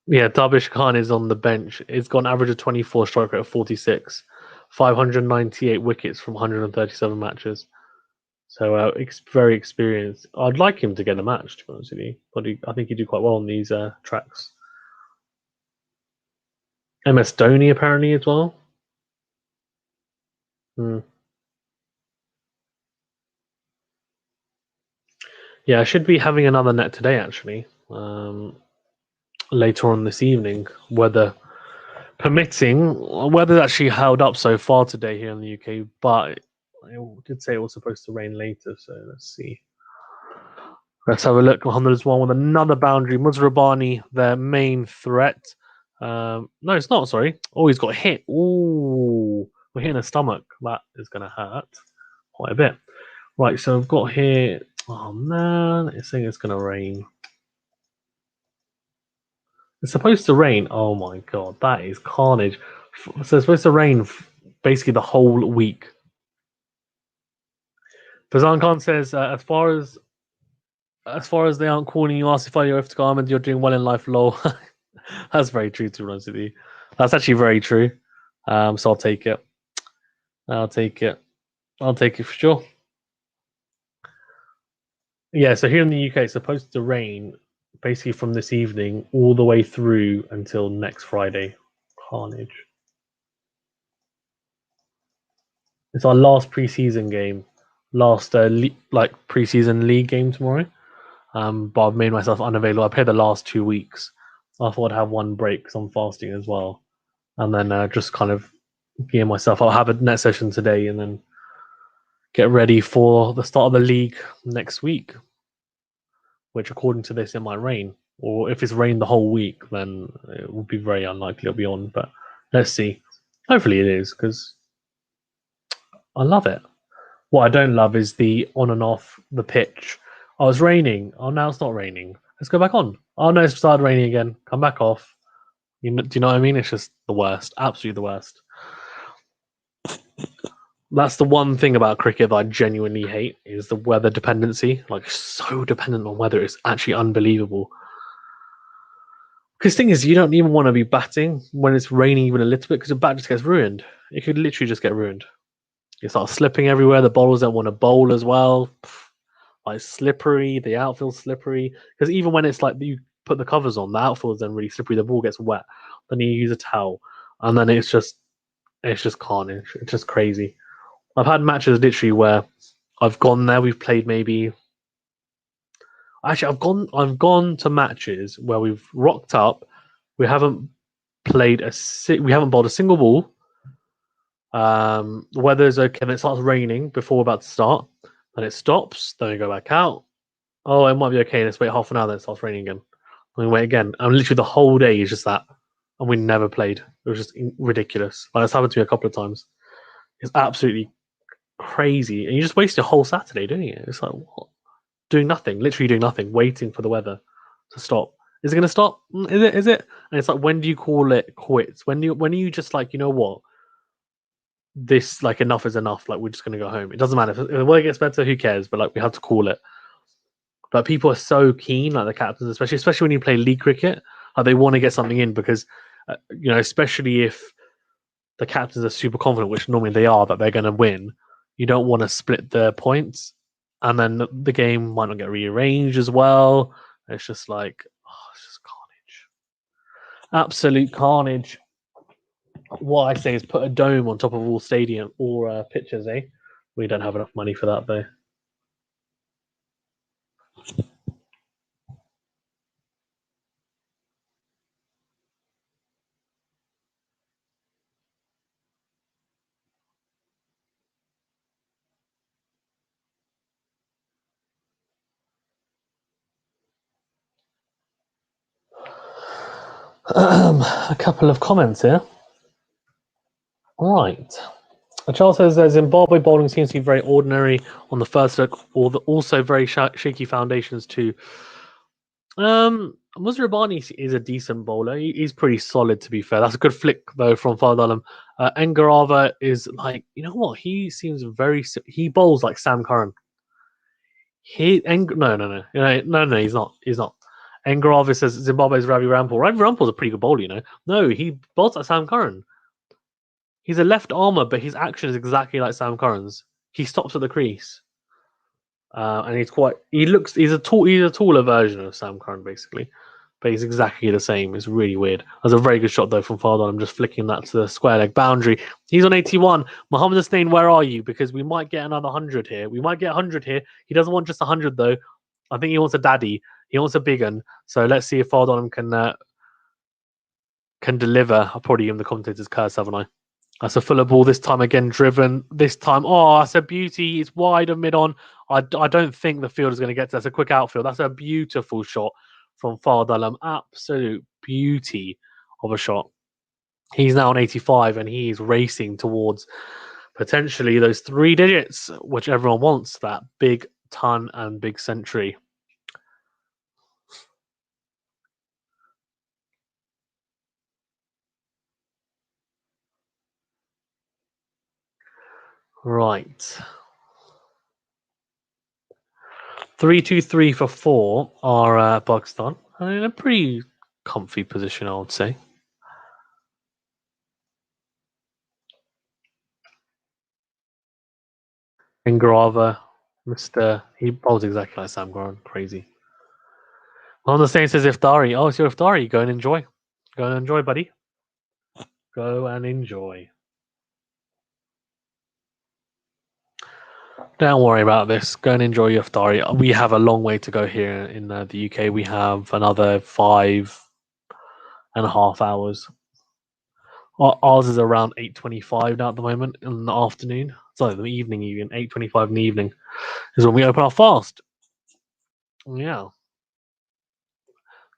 Yeah, Darvish Khan is on the bench. It's got an average of 24, strike rate of 46, 598 wickets from 137 matches. So very experienced. I'd like him to get a match, to be honest with you. But I think he'd do quite well on these tracks. MS Dhoni apparently as well. Yeah, I should be having another net today actually. Later on this evening, weather permitting. Weather's actually held up so far today here in the UK, but it did say it was supposed to rain later, so let's see. Let's have a look. Muhammad is one with another boundary. Muzrabani, their main threat. No, it's not, sorry. Oh, he's got hit. Ooh, we're hitting the stomach. That is going to hurt quite a bit. Right, so I've got here. Oh, man. It's saying it's going to rain. It's supposed to rain. Oh, my God. That is carnage. So it's supposed to rain basically the whole week. Fazan Khan says, as far as they aren't calling you Asif Ali or Iftikhar Ahmed, you're doing well in life, lol. That's very true, to be honest with you. That's actually very true. So I'll take it. I'll take it for sure. Yeah, so here in the UK, it's supposed to rain basically from this evening all the way through until next Friday. Carnage. It's our last preseason game, last preseason league game tomorrow. But I've made myself unavailable. I played the last 2 weeks. I thought I'd have one break because I'm fasting as well, and then just kind of gear myself. I'll have a net session today, and then get ready for the start of the league next week, which according to this it might rain. Or if it's rained the whole week, then it will be very unlikely it'll be on. But let's see. Hopefully it is, because I love it. What I don't love is the on and off the pitch. Oh, it's raining. Oh, now it's not raining. Let's go back on. Oh, no, it's started raining again. Come back off. Do you know what I mean? It's just the worst. Absolutely the worst. That's the one thing about cricket that I genuinely hate, is the weather dependency. Like, so dependent on weather. It's actually unbelievable. Because the thing is, you don't even want to be batting when it's raining even a little bit, because the bat just gets ruined. It could literally just get ruined. You start slipping everywhere. The bowlers don't want to bowl as well. Like, slippery. The outfield's slippery. Because even when it's like you put the covers on, the outfield's then really slippery. The ball gets wet. Then you use a towel, and then it's just carnage. It's just crazy. I've had matches literally where I've gone there. We've played maybe. Actually, I've gone to matches where we've rocked up. We haven't we haven't bowled a single ball. The weather's okay. Then it starts raining before we're about to start. Then it stops. Then we go back out. Oh, it might be okay. Let's wait half an hour. Then it starts raining again. Then we wait again. And literally the whole day is just that. And we never played. It was just ridiculous. Like, it's happened to me a couple of times. It's absolutely crazy. And you just waste your whole Saturday doing it. It's like, what? Doing nothing. Literally doing nothing. Waiting for the weather to stop. Is it going to stop? Is it? And it's like, when do you call it quits? When are you just like, you know what? This, like, enough is enough. Like, we're just going to go home. It doesn't matter. If the weather gets better, who cares? But, like, we have to call it. But people are so keen, like the captains, especially when you play league cricket, they want to get something in because, especially if the captains are super confident, which normally they are, that they're going to win. You don't want to split the points, and then the game might not get rearranged as well. It's just like, it's just carnage, absolute carnage. What I say is put a dome on top of all stadium or pitches, eh? We don't have enough money for that though. A couple of comments here. Right. Charles says Zimbabwe bowling seems to be very ordinary on the first look, or also very shaky foundations too. Musrabani is a decent bowler. He's pretty solid, to be fair. That's a good flick though from Fardalam. Engarava is like, you know what? He seems very. He bowls like Sam Curran. No. He's not. He's not. Engarava says Zimbabwe's Ravi Rampal. Ravi Rampal's a pretty good bowler, you know. No, he bowls like Sam Curran. He's a left armer, but his action is exactly like Sam Curran's. He stops at the crease, and he's quite. He looks. He's a taller version of Sam Curran, basically, but he's exactly the same. It's really weird. That's a very good shot though from Fardon. I'm just flicking that to the square leg boundary. He's on 81. Mohammed Hussain, where are you? Because we might get another 100 here. We might get 100 here. He doesn't want just 100 though. I think he wants a daddy. He wants a big one. So let's see if Fardon can deliver. I'll probably give him the commentator's curse, haven't I? That's a fuller ball this time again, driven. This time, oh, that's a beauty. It's wide of mid on. I don't think the field is going to get to that. That's a quick outfield. That's a beautiful shot from Fardalam. Absolute beauty of a shot. He's now on 85 and he's racing towards potentially those 3 digits, which everyone wants, that big ton and big century. Right. 3-2-3 for 4 are Pakistan. In a pretty comfy position, I would say. Ingrava, Mr. He bowls exactly like Sam Goran. Crazy. On the same says Iftari. Oh, it's your Iftari. Go and enjoy. Go and enjoy, buddy. Go and enjoy. Don't worry about this. Go and enjoy your Iftari. We have a long way to go here in the UK. We have another 5.5 hours. Ours is around 8:25 now at the moment in the afternoon. Sorry, the evening even. 8:25 in the evening is when we open our fast. Yeah.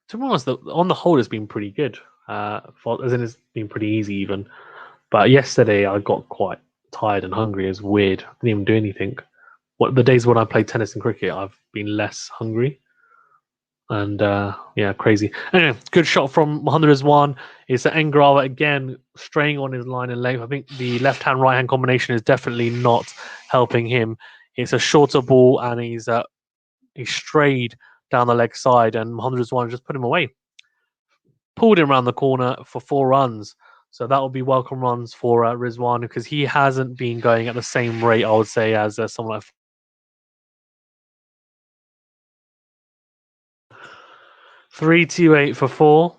To be honest, on the whole, it's been pretty good. As in, it's been pretty easy even. But yesterday, I got quite tired and hungry. It's weird. I didn't even do anything. The days when I played tennis and cricket, I've been less hungry. And yeah, crazy. Anyway, good shot from Mohammad Rizwan. It's Engrawa again, straying on his line and length. I think the left hand right hand combination is definitely not helping him. It's a shorter ball, and he's strayed down the leg side, and Mohammad Rizwan just put him away. Pulled him around the corner for 4 runs. So that will be welcome runs for Rizwan, because he hasn't been going at the same rate, I would say, as someone like 3-2-8 for 4.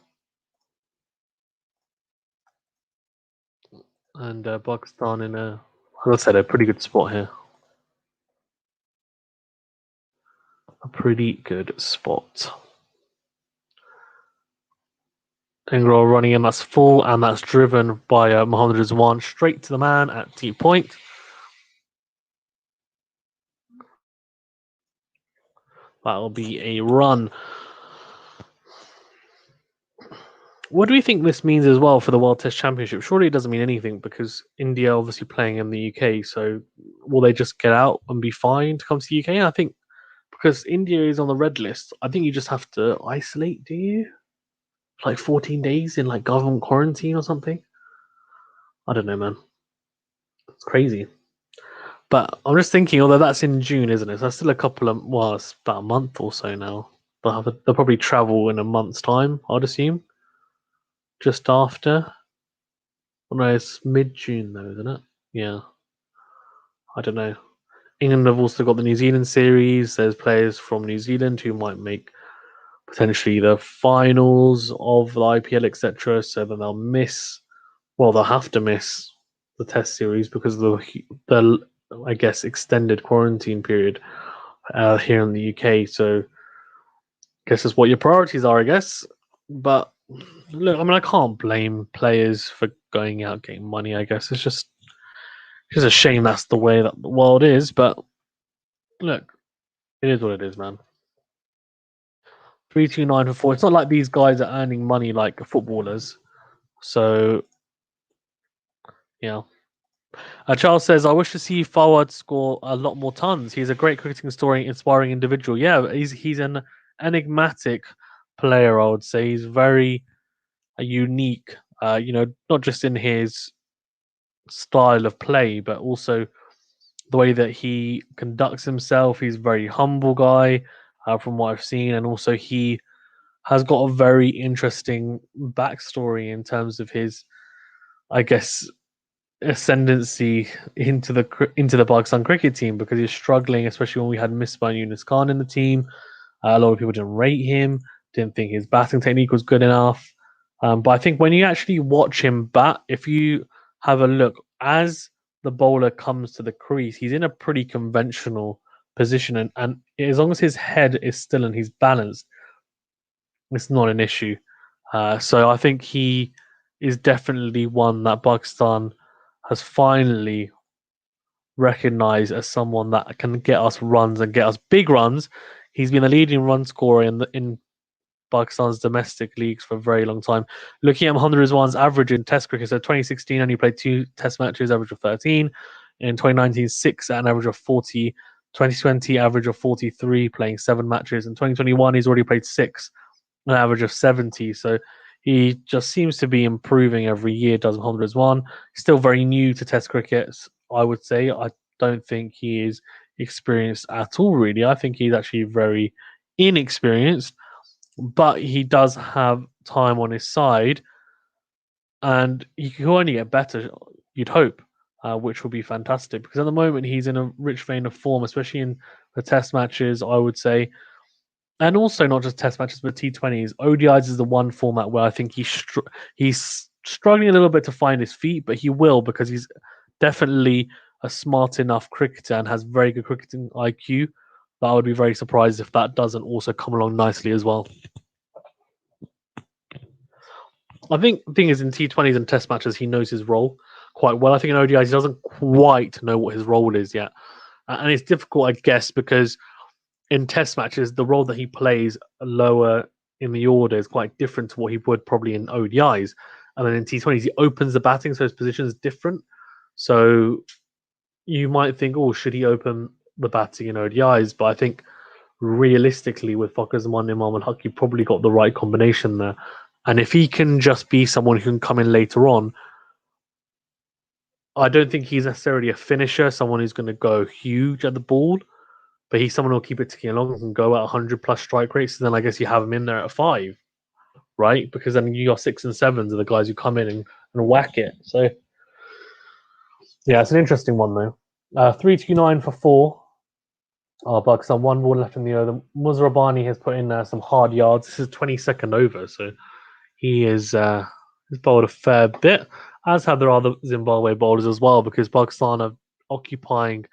And Pakistan in as I said, a pretty good spot here. A pretty good spot. Engro running in, that's full, and that's driven by Mohammad Rizwan straight to the man at deep point. That'll be a run. What do we think this means as well for the World Test Championship? Surely it doesn't mean anything, because India obviously playing in the UK. So will they just get out and be fine to come to the UK? I think because India is on the red list, I think you just have to isolate, do you? Like 14 days in like government quarantine or something? I don't know, man. It's crazy. But I'm just thinking, although that's in June, isn't it? So that's still a couple of, well, it's about a month or so now. They'll probably travel in a month's time, I'd assume. Just after. Oh, no, it's mid-June though, isn't it? Yeah. I don't know. England have also got the New Zealand series. There's players from New Zealand who might make potentially the finals of the IPL, etc. So then they'll miss. Well, they'll have to miss the Test series because of the I guess extended quarantine period here in the UK. So I guess that's what your priorities are, I guess. But look, I mean, I can't blame players for going out getting money. I guess it's just a shame that's the way that the world is. But look, it is what it is, man. 329 for 4. It's not like these guys are earning money like footballers. So, yeah. Charles says, I wish to see Forward score a lot more tons. He's a great cricketing story, inspiring individual. Yeah, he's an enigmatic player, I would say. He's very unique, not just in his style of play, but also the way that he conducts himself. He's a very humble guy, from what I've seen. And also he has got a very interesting backstory in terms of his, I guess, ascendancy into the Pakistan cricket team, because he's struggling, especially when we had Misbah Yunus Khan in the team. A lot of people didn't rate him, didn't think his batting technique was good enough. But I think when you actually watch him bat, if you have a look, as the bowler comes to the crease, he's in a pretty conventional position, and as long as his head is still and he's balanced, it's not an issue. So I think he is definitely one that Pakistan has finally recognized as someone that can get us runs and get us big runs. He's been the leading run scorer in Pakistan's domestic leagues for a very long time. Looking at Mohammad Rizwan's average in Test cricket, so 2016 only played 2 Test matches, average of 13. In 2019, 6 at an average of 40. 2020, average of 43, playing 7 matches. In 2021, he's already played 6, an average of 70. So he just seems to be improving every year, does Mohammad Rizwan. He's still very new to Test cricket, I would say. I don't think he is experienced at all, really. I think he's actually very inexperienced, but he does have time on his side, and he can only get better, you'd hope, which would be fantastic, because at the moment he's in a rich vein of form, especially in the Test matches, I would say. And also not just Test matches, but T20s. ODIs is the one format where I think he's struggling a little bit to find his feet, but he will, because he's definitely a smart enough cricketer and has very good cricketing IQ. But I would be very surprised if that doesn't also come along nicely as well. I think the thing is, in T20s and Test matches, he knows his role quite well. I think in ODIs, he doesn't quite know what his role is yet. And it's difficult, I guess, because in Test matches, the role that he plays lower in the order is quite different to what he would probably in ODIs. And then in T20s, he opens the batting, so his position is different. So you might think, oh, should he open the batting in ODIs? But I think realistically, with Pakvzim and Imam al-Haq, you probably got the right combination there. And if he can just be someone who can come in later on, I don't think he's necessarily a finisher, someone who's going to go huge at the ball, but he's someone who'll keep it ticking along and can go at 100 plus strike rates. And then I guess you have him in there at 5, right? Because then you got 6 and 7s are the guys who come in and whack it. So yeah, it's an interesting one though. 329 for 4. Pakistan 1 ball left in the over. Muzrabani has put in some hard yards. This is 22nd over, so he is he's bowled a fair bit, as have their other Zimbabwe bowlers as well, because Pakistan are occupying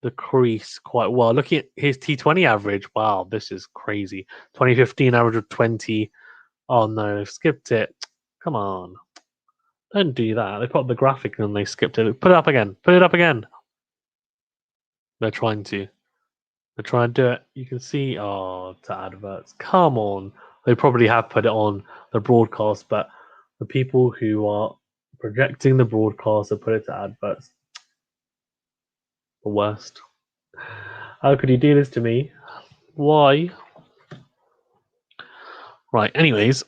the crease quite well. Looking at his T20 average, wow, this is crazy. 2015 average of 20. Oh no, they've skipped it. Come on. Don't do that. They put up the graphic and they skipped it. Put it up again. Put it up again. They're trying to. They're trying to do it. You can see, to adverts. Come on. They probably have put it on the broadcast, but the people who are projecting the broadcast have put it to adverts. The worst. How could you do this to me? Why? Right, anyways.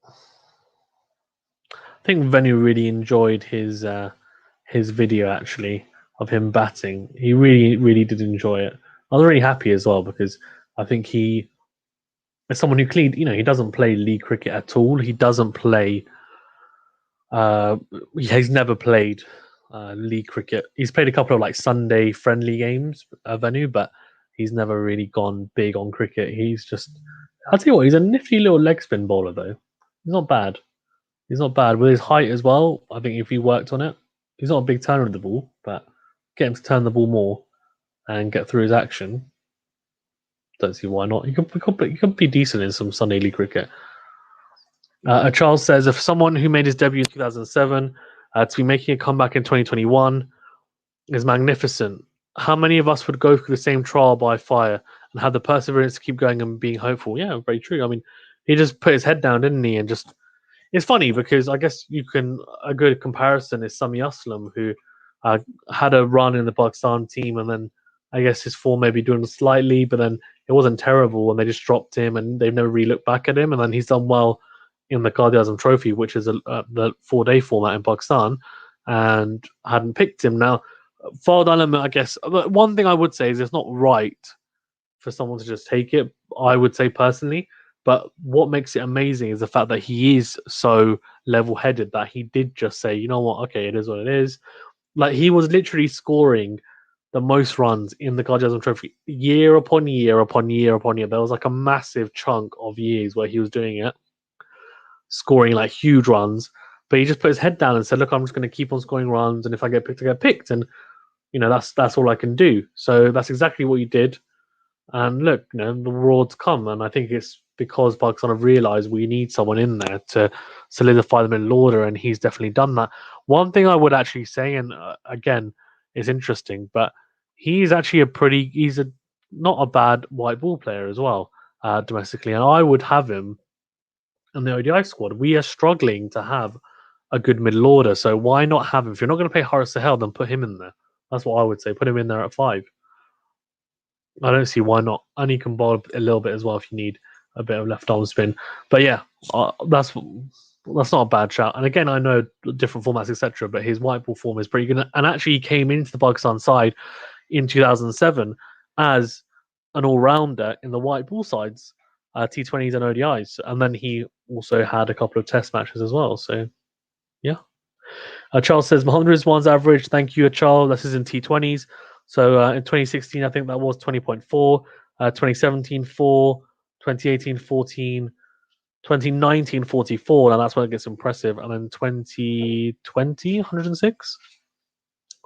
I think Venu really enjoyed his video, actually, of him batting. He really, really did enjoy it. I was really happy as well, because I think he is someone who he doesn't play league cricket at all. He doesn't play. He's never played league cricket. He's played a couple of like Sunday friendly games, Venu, but he's never really gone big on cricket. He's just, I'll tell you what, he's a nifty little leg spin bowler though. He's not bad. He's not bad with his height as well. I think if he worked on it, he's not a big turner of the ball, but get him to turn the ball more and get through his action. Don't see why not. He could be decent in some Sunday league cricket. Charles says, if someone who made his debut in 2007 to be making a comeback in 2021 is magnificent. how many of us would go through the same trial by fire and have the perseverance to keep going and being hopeful? Yeah, very true. I mean, he just put his head down, didn't he? And just it's funny because I guess you can a good comparison is Sami Aslam, who uh, had a run in the Pakistan team, and then I guess his form maybe doing slightly, but then it wasn't terrible, and they just dropped him, and they've never really looked back at him, and then he's done well in the Qadi Trophy, which is the 4-day format in Pakistan, and hadn't picked him. Now, Fard Alam, I guess one thing I would say is it's not right for someone to just take it. I would say personally, but what makes it amazing is the fact that he is so level-headed that he did just say, you know what, okay, it is what it is. Like he was literally scoring the most runs in the Guardians Trophy year upon year upon year upon year. There was like a massive chunk of years where he was doing it, scoring like huge runs. But he just put his head down and said, "Look, I'm just going to keep on scoring runs, and if I get picked, I get picked, and that's all I can do." So that's exactly what he did. And look, the rewards come, and I think it's because Pakistan have realised we need someone in there to solidify the middle order, and he's definitely done that. One thing I would actually say, and again, it's interesting, but he's actually he's a not a bad white ball player as well domestically, and I would have him in the ODI squad. We are struggling to have a good middle order, so why not have him? If you're not going to pay Haris Sahel, then put him in there. That's what I would say. Put him in there at 5. I don't see why not. And he can bowl a little bit as well if you need a bit of left arm spin. But yeah, that's not a bad shout. And again, I know different formats, etc. But his white ball form is pretty good. And actually, he came into the Pakistan side in 2007 as an all-rounder in the white ball sides, T20s and ODIs. And then he also had a couple of test matches as well. So yeah. Charles says Muhammad Rizwan's average. Thank you, Charles. This is in T20s. So in 2016, I think that was 20.4. 2017, 4. 2018, 14. 2019, 44. And that's when it gets impressive. And then 2020, 106.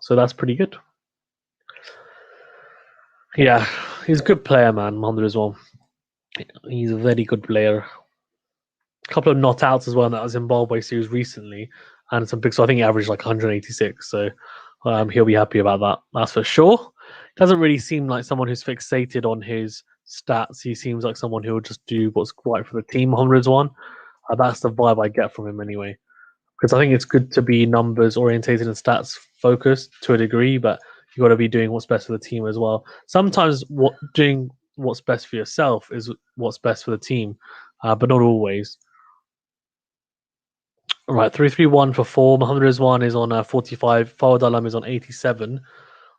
So that's pretty good. Yeah, he's a good player, man, Muhammad Rizwan. He's a very good player. A couple of not outs as well in that Zimbabwe series recently, and some big. So I think he averaged like 186. So he'll be happy about that. That's for sure. Doesn't really seem like someone who's fixated on his stats. He seems like someone who will just do what's right for the team. Muhammad's one. That's the vibe I get from him anyway. Because I think it's good to be numbers orientated and stats focused to a degree, but you got to be doing what's best for the team as well. Sometimes doing what's best for yourself is what's best for the team, but not always. All right, 331 for 4. Mohamed Rizwan is on 45. Fawad Alam is on 87.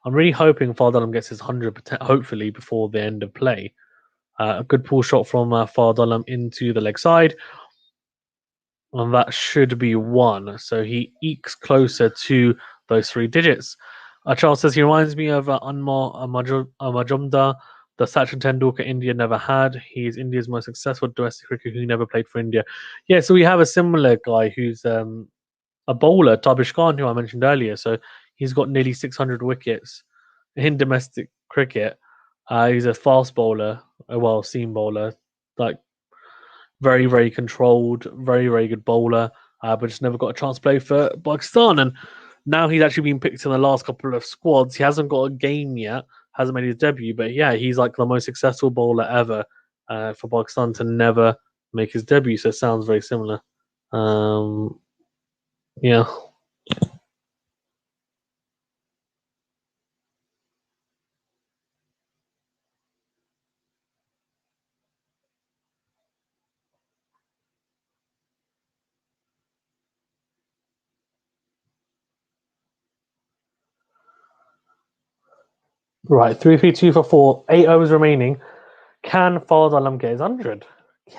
I'm really hoping Fawad Alam gets his 100, hopefully, before the end of play. A good pull shot from Fawad Alam into the leg side. And that should be 1. So he ekes closer to those 3 digits. Charles says he reminds me of Anmar Majumdar, the Sachin Tendulkar India never had. He is India's most successful domestic cricketer who never played for India. Yeah, so we have a similar guy who's a bowler, Tabish Khan, who I mentioned earlier. So he's got nearly 600 wickets in domestic cricket. He's a fast bowler, a seam bowler, like very, very controlled, very, very good bowler, but just never got a chance to play for Pakistan. And now he's actually been picked in the last couple of squads. He hasn't got a game yet, hasn't made his debut, but yeah, he's like the most successful bowler ever for Pakistan to never make his debut. So it sounds very similar. Yeah. Right, 3-3-2 for 4. 8 overs remaining. Can Fawad Alam get his 100?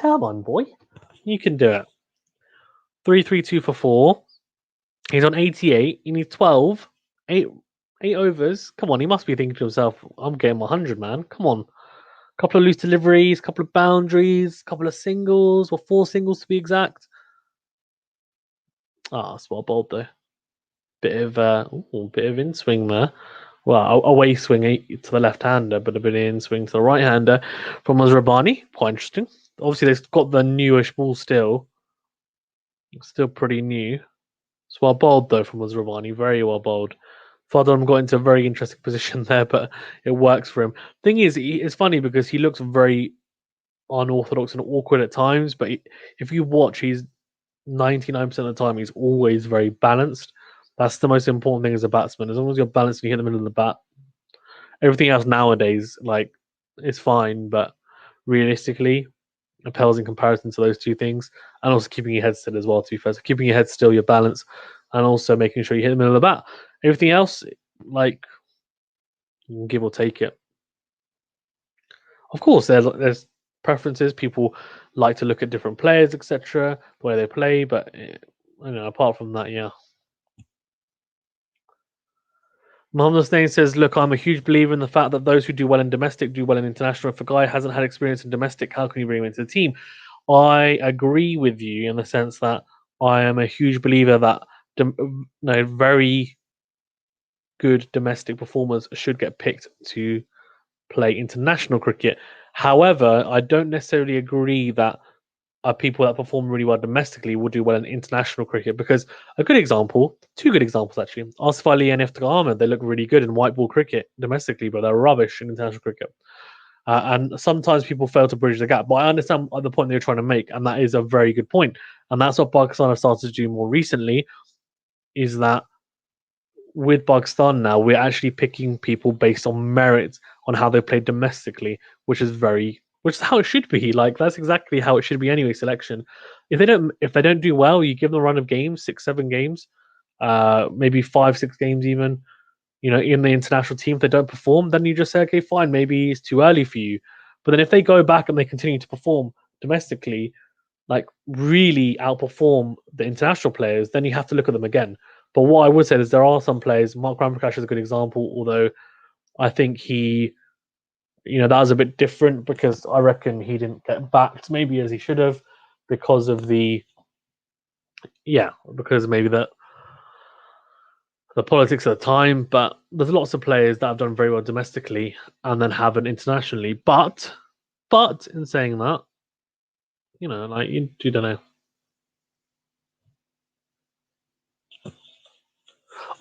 Come on, boy. You can do it. 3-3-2 for 4. He's on 88. He needs 12. 8 overs. Come on, he must be thinking to himself, I'm getting 100, man. Come on. Couple of loose deliveries, couple of boundaries, couple of singles, or 4 singles to be exact. That's well bowled though. Bit of in swing there. Well, away swing to the left-hander, but a bit of in swing to the right-hander from Azrabani. Quite interesting. Obviously, they've got the newish ball still. Still pretty new. It's well bowled though from Azrabani. Very well bowled. Fardon got into a very interesting position there, but it works for him. Thing is, it's funny because he looks very unorthodox and awkward at times, but if you watch, he's 99% of the time he's always very balanced. That's the most important thing as a batsman. As long as you're balanced and you hit the middle of the bat, everything else nowadays, like, is fine, but realistically, it pales in comparison to those two things. And also keeping your head still as well, to be fair. So keeping your head still, your balance, and also making sure you hit the middle of the bat. Everything else, like, give or take it. Of course, there's preferences. People like to look at different players, etc., the way they play. But apart from that, yeah. Mohammed Hussein says, "Look, I'm a huge believer in the fact that those who do well in domestic do well in international. If a guy hasn't had experience in domestic, how can you bring him into the team?" I agree with you in the sense that I am a huge believer that very good domestic performers should get picked to play international cricket. However, I don't necessarily agree that people that perform really well domestically will do well in international cricket, because a good example, two good examples actually, Asif Ali and Iftikhar Ahmed, they look really good in white ball cricket domestically, but they're rubbish in international cricket. And sometimes people fail to bridge the gap. But I understand the point they're trying to make, and that is a very good point. And that's what Pakistan have started to do more recently, is that with Pakistan now, we're actually picking people based on merit, on how they play domestically, which is how it should be. Like, that's exactly how it should be anyway. Selection. If they don't do well, you give them a run of games, 6-7 games, maybe 5-6 games even. In the international team, if they don't perform, then you just say, okay, fine, maybe it's too early for you. But then if they go back and they continue to perform domestically, like really outperform the international players, then you have to look at them again. But what I would say is there are some players. Mark Ramprakash is a good example, although I think he, that was a bit different because I reckon he didn't get backed maybe as he should have because of because maybe the politics at the time. But there's lots of players that have done very well domestically and then haven't internationally. But in saying that, like, you don't know.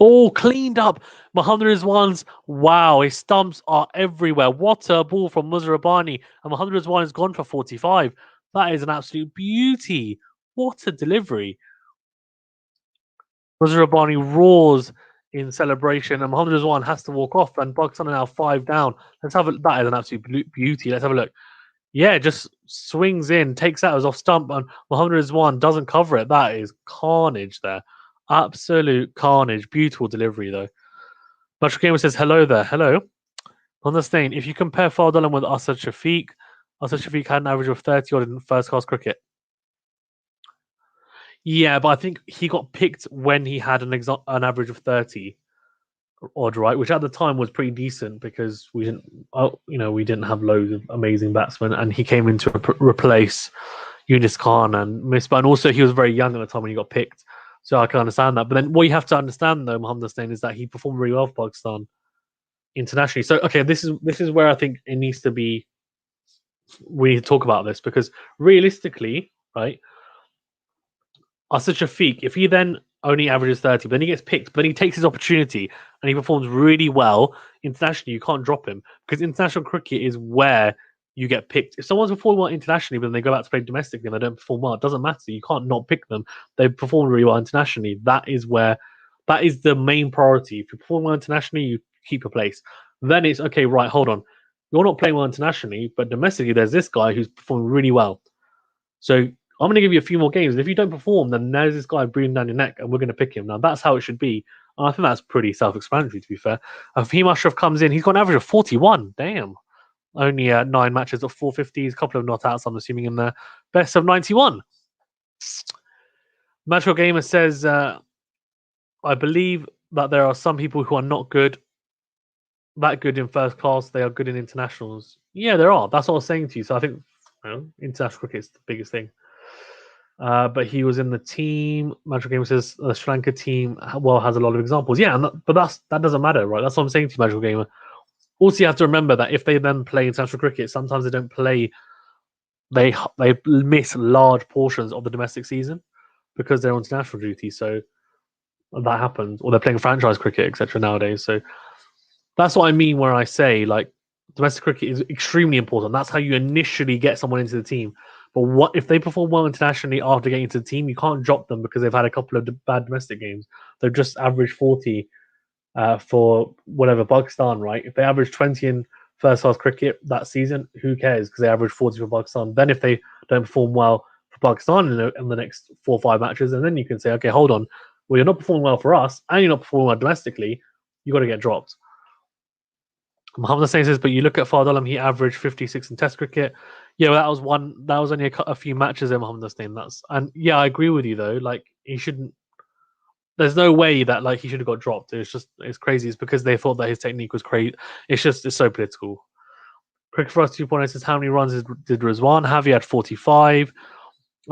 Oh, cleaned up. Muhammad Rizwan's, wow, his stumps are everywhere. What a ball from Muzarabani. And Muhammad Rizwan has gone for 45. That is an absolute beauty. What a delivery. Muzarabani roars in celebration, and Muhammad Rizwan has to walk off, and Pakistan are now 5 down. That is an absolute beauty. Let's have a look. Yeah, just swings in, takes out his off stump, and Muhammad Rizwan doesn't cover it. That is carnage there. Absolute carnage. Beautiful delivery, though. Patrick Gamer says, hello there. Hello. Understand, if you compare Fardolin with Asad Shafiq had an average of 30 odd in first class cricket. Yeah, but I think he got picked when he had an average of 30 odd, right? Which at the time was pretty decent because we didn't have loads of amazing batsmen, and he came in to replace Yunus Khan and Misbah, and also he was very young at the time when he got picked. So I can understand that. But then what you have to understand, though, Mohammed Hussain, is that he performed really well for Pakistan internationally. So, okay, this is where I think it needs to be. We need to talk about this because realistically, right, Asad Shafiq, if he then only averages 30, but then he gets picked, but then he takes his opportunity and he performs really well internationally, you can't drop him because international cricket is where you get picked. If someone's performing well internationally, but then they go out to play domestically and they don't perform well, it doesn't matter. You can't not pick them. They perform really well internationally. That is the main priority. If you perform well internationally, you keep your place. Then it's okay, right, hold on. You're not playing well internationally, but domestically, there's this guy who's performing really well. So I'm going to give you a few more games. And if you don't perform, then there's this guy breathing down your neck, and we're going to pick him. Now, that's how it should be. And I think that's pretty self-explanatory, to be fair. Fahim Ashraf comes in. He's got an average of 41. Damn. Only 9 matches of 450s, a couple of not outs, I'm assuming, in there. Best of 91. Metro Gamer says, I believe that there are some people who are not that good in first class. They are good in internationals. Yeah, there are. That's what I was saying to you. So I think international cricket is the biggest thing. But he was in the team. Magical Gamer says the Sri Lanka team has a lot of examples. Yeah, but that doesn't matter, right? That's what I'm saying to you, Magical Gamer. Also, you have to remember that if they then play international cricket, sometimes they don't play. They miss large portions of the domestic season because they're on international duty. So that happens, or they're playing franchise cricket, etc. nowadays. So that's what I mean when I say like domestic cricket is extremely important. That's how you initially get someone into the team. But what if they perform well internationally after getting into the team? You can't drop them because they've had a couple of bad domestic games. They've just averaged 40 for whatever Pakistan, right? If they average 20 in first class cricket that season, who cares? Because they average 40 for Pakistan. Then if they don't perform well for Pakistan in the next 4 or 5 matches, and then you can say, okay, hold on, well you're not performing well for us, and you're not performing well domestically. You got to get dropped. Muhammad Hussain says, but you look at Fardalam, he averaged 56 in Test cricket. Yeah, well, that was one. That was only a few matches in Muhammad Hussain. And yeah, I agree with you though. Like he shouldn't. There's no way that like he should have got dropped. It's crazy. It's because they thought that his technique was great. It's so political. Cricket for us 2.0 says, how many runs did Rizwan have? He had 45.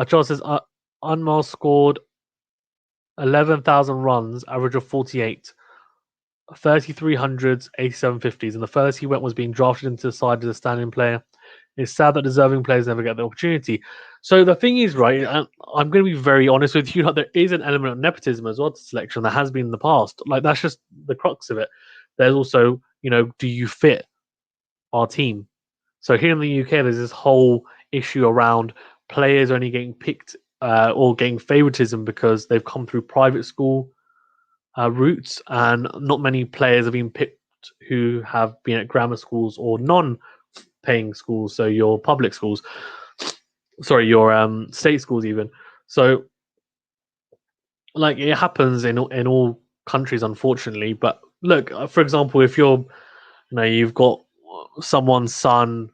Charles says, Anmal scored 11,000 runs, average of 48. 3300s, 8750s, and the furthest he went was being drafted into the side as a standing player. It's sad that deserving players never get the opportunity. So the thing is, right, and I'm going to be very honest with you, like, there is an element of nepotism as well to selection that has been in the past. Like that's just the crux of it. There's also, do you fit our team? So here in the UK, there's this whole issue around players only getting picked or getting favoritism because they've come through private school routes, and not many players have been picked who have been at grammar schools or non-paying schools. So your public schools, sorry, your state schools even. So like it happens in all countries, unfortunately. But look, for example, if you've got someone's son,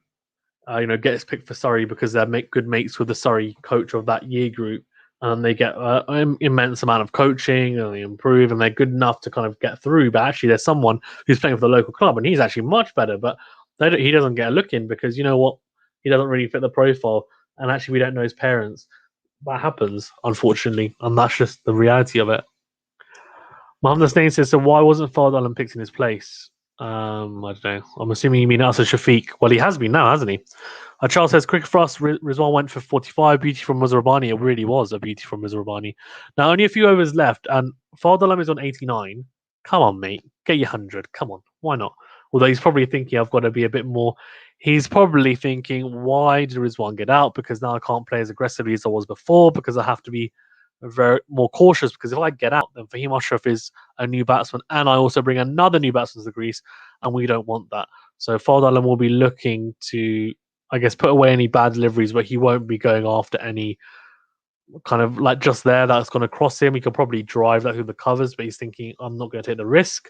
gets picked for Surrey because they're good mates with the Surrey coach of that year group, and they get an immense amount of coaching and they improve and they're good enough to kind of get through. But actually, there's someone who's playing for the local club and he's actually much better, but he doesn't get a look in because you know what? He doesn't really fit the profile. And actually, we don't know his parents. That happens, unfortunately, and that's just the reality of it. Mohammed Snain says, so why wasn't Fard picked in his place? I don't know. I'm assuming you mean Asad Shafiq. Well, he has been now, hasn't he? Charles says, cricket for us, Rizwan went for 45. Beauty from Muzrabani. It really was a beauty from Muzrabani. Now, only a few overs left, and Fardalam is on 89. Come on, mate. Get your 100. Come on. Why not? Although he's probably thinking, I've got to be a bit more. He's probably thinking, why did Rizwan get out? Because now I can't play as aggressively as I was before, because I have to be very more cautious, because if I get out, then Fahim Ashraf is a new batsman, and I also bring another new batsman to the crease, and we don't want that. So Fardalam will be looking to, I guess, put away any bad deliveries, but he won't be going after any kind of like just there that's going to cross him. He could probably drive that through the covers, but he's thinking, I'm not going to take the risk.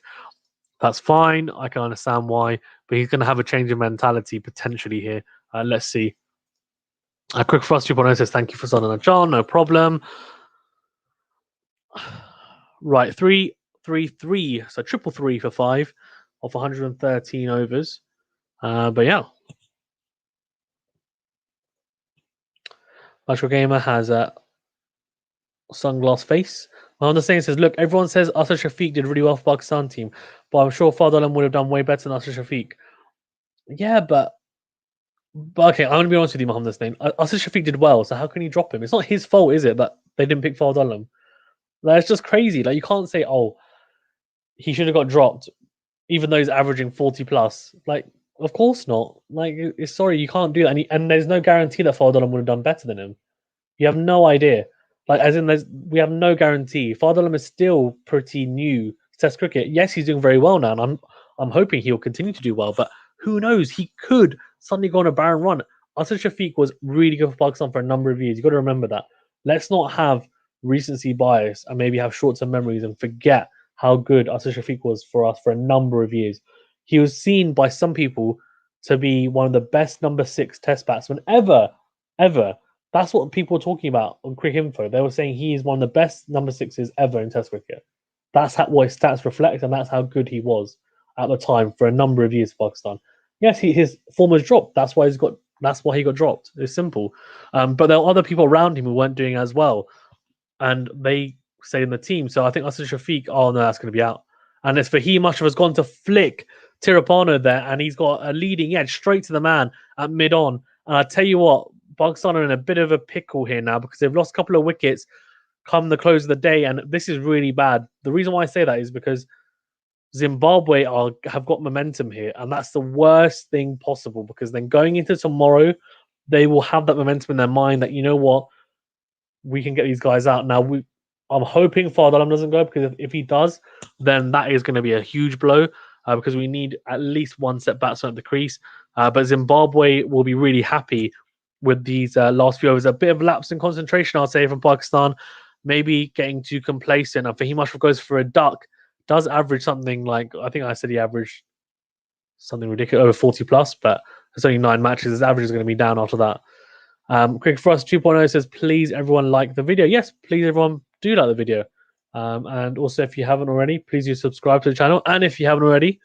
That's fine. I can understand why, but he's going to have a change of mentality potentially here. Let's see. Quick Frost 2.0 says, thank you for Son and John. No problem. Right, 3-3-3. So 3-3 for 5 off 113 overs. But yeah. Natural Gamer has a sunglass face. On the saying says, look, everyone says Asad Shafiq did really well for Pakistan team, but I'm sure Fadalam would have done way better than Asad Shafiq. Yeah, but okay, I'm gonna be honest with you, Mohammed name. Asad Shafiq did well, so how can you drop him? It's not his fault, is it, that they didn't pick Fadalam? Like, it's just crazy. Like you can't say, oh, he should have got dropped, even though he's averaging 40 plus. Like, of course not. Like, sorry, you can't do that. And there's no guarantee that Fadalam would have done better than him. You have no idea. Like, as in, we have no guarantee. Fardalam is still pretty new to Test cricket. Yes, he's doing very well now, and I'm hoping he'll continue to do well. But who knows? He could suddenly go on a barren run. Asad Shafiq was really good for Pakistan for a number of years. You've got to remember that. Let's not have recency bias and maybe have short-term memories and forget how good Asad Shafiq was for us for a number of years. He was seen by some people to be one of the best number 6 Test batsmen ever. That's what people were talking about on Cricket Info. They were saying he is one of the best number 6s ever in Test cricket. That's what his stats reflect, and that's how good he was at the time for a number of years for Pakistan. Yes, his form has dropped. That's why he got dropped. It's simple. But there are other people around him who weren't doing as well, and they stayed in the team. So I think Asad Shafiq, oh no, that's going to be out. And it's Fahim Ashraf has gone to flick Tirapano there, and he's got a leading edge straight to the man at mid-on. And I tell you what, Pakistan are in a bit of a pickle here now because they've lost a couple of wickets. come the close of the day, and this is really bad. The reason why I say that is because Zimbabwe have got momentum here, and that's the worst thing possible because then going into tomorrow, they will have that momentum in their mind that, you know what, we can get these guys out. Now, I'm hoping Fardalam doesn't go, because if he does, then that is going to be a huge blow, because we need at least one set batsman at the crease. But Zimbabwe will be really happy with these last few overs. A bit of lapse in concentration, I'll say, from Pakistan. Maybe getting too complacent. Fahim Ashraf goes for a duck. Does average something like, I think I said he averaged something ridiculous, over 40 plus, but it's only 9 matches. His average is going to be down after that. Quick Frost 2.0 says, please everyone like the video. Yes, please everyone do like the video. And also, if you haven't already, please do subscribe to the channel. And if you haven't already,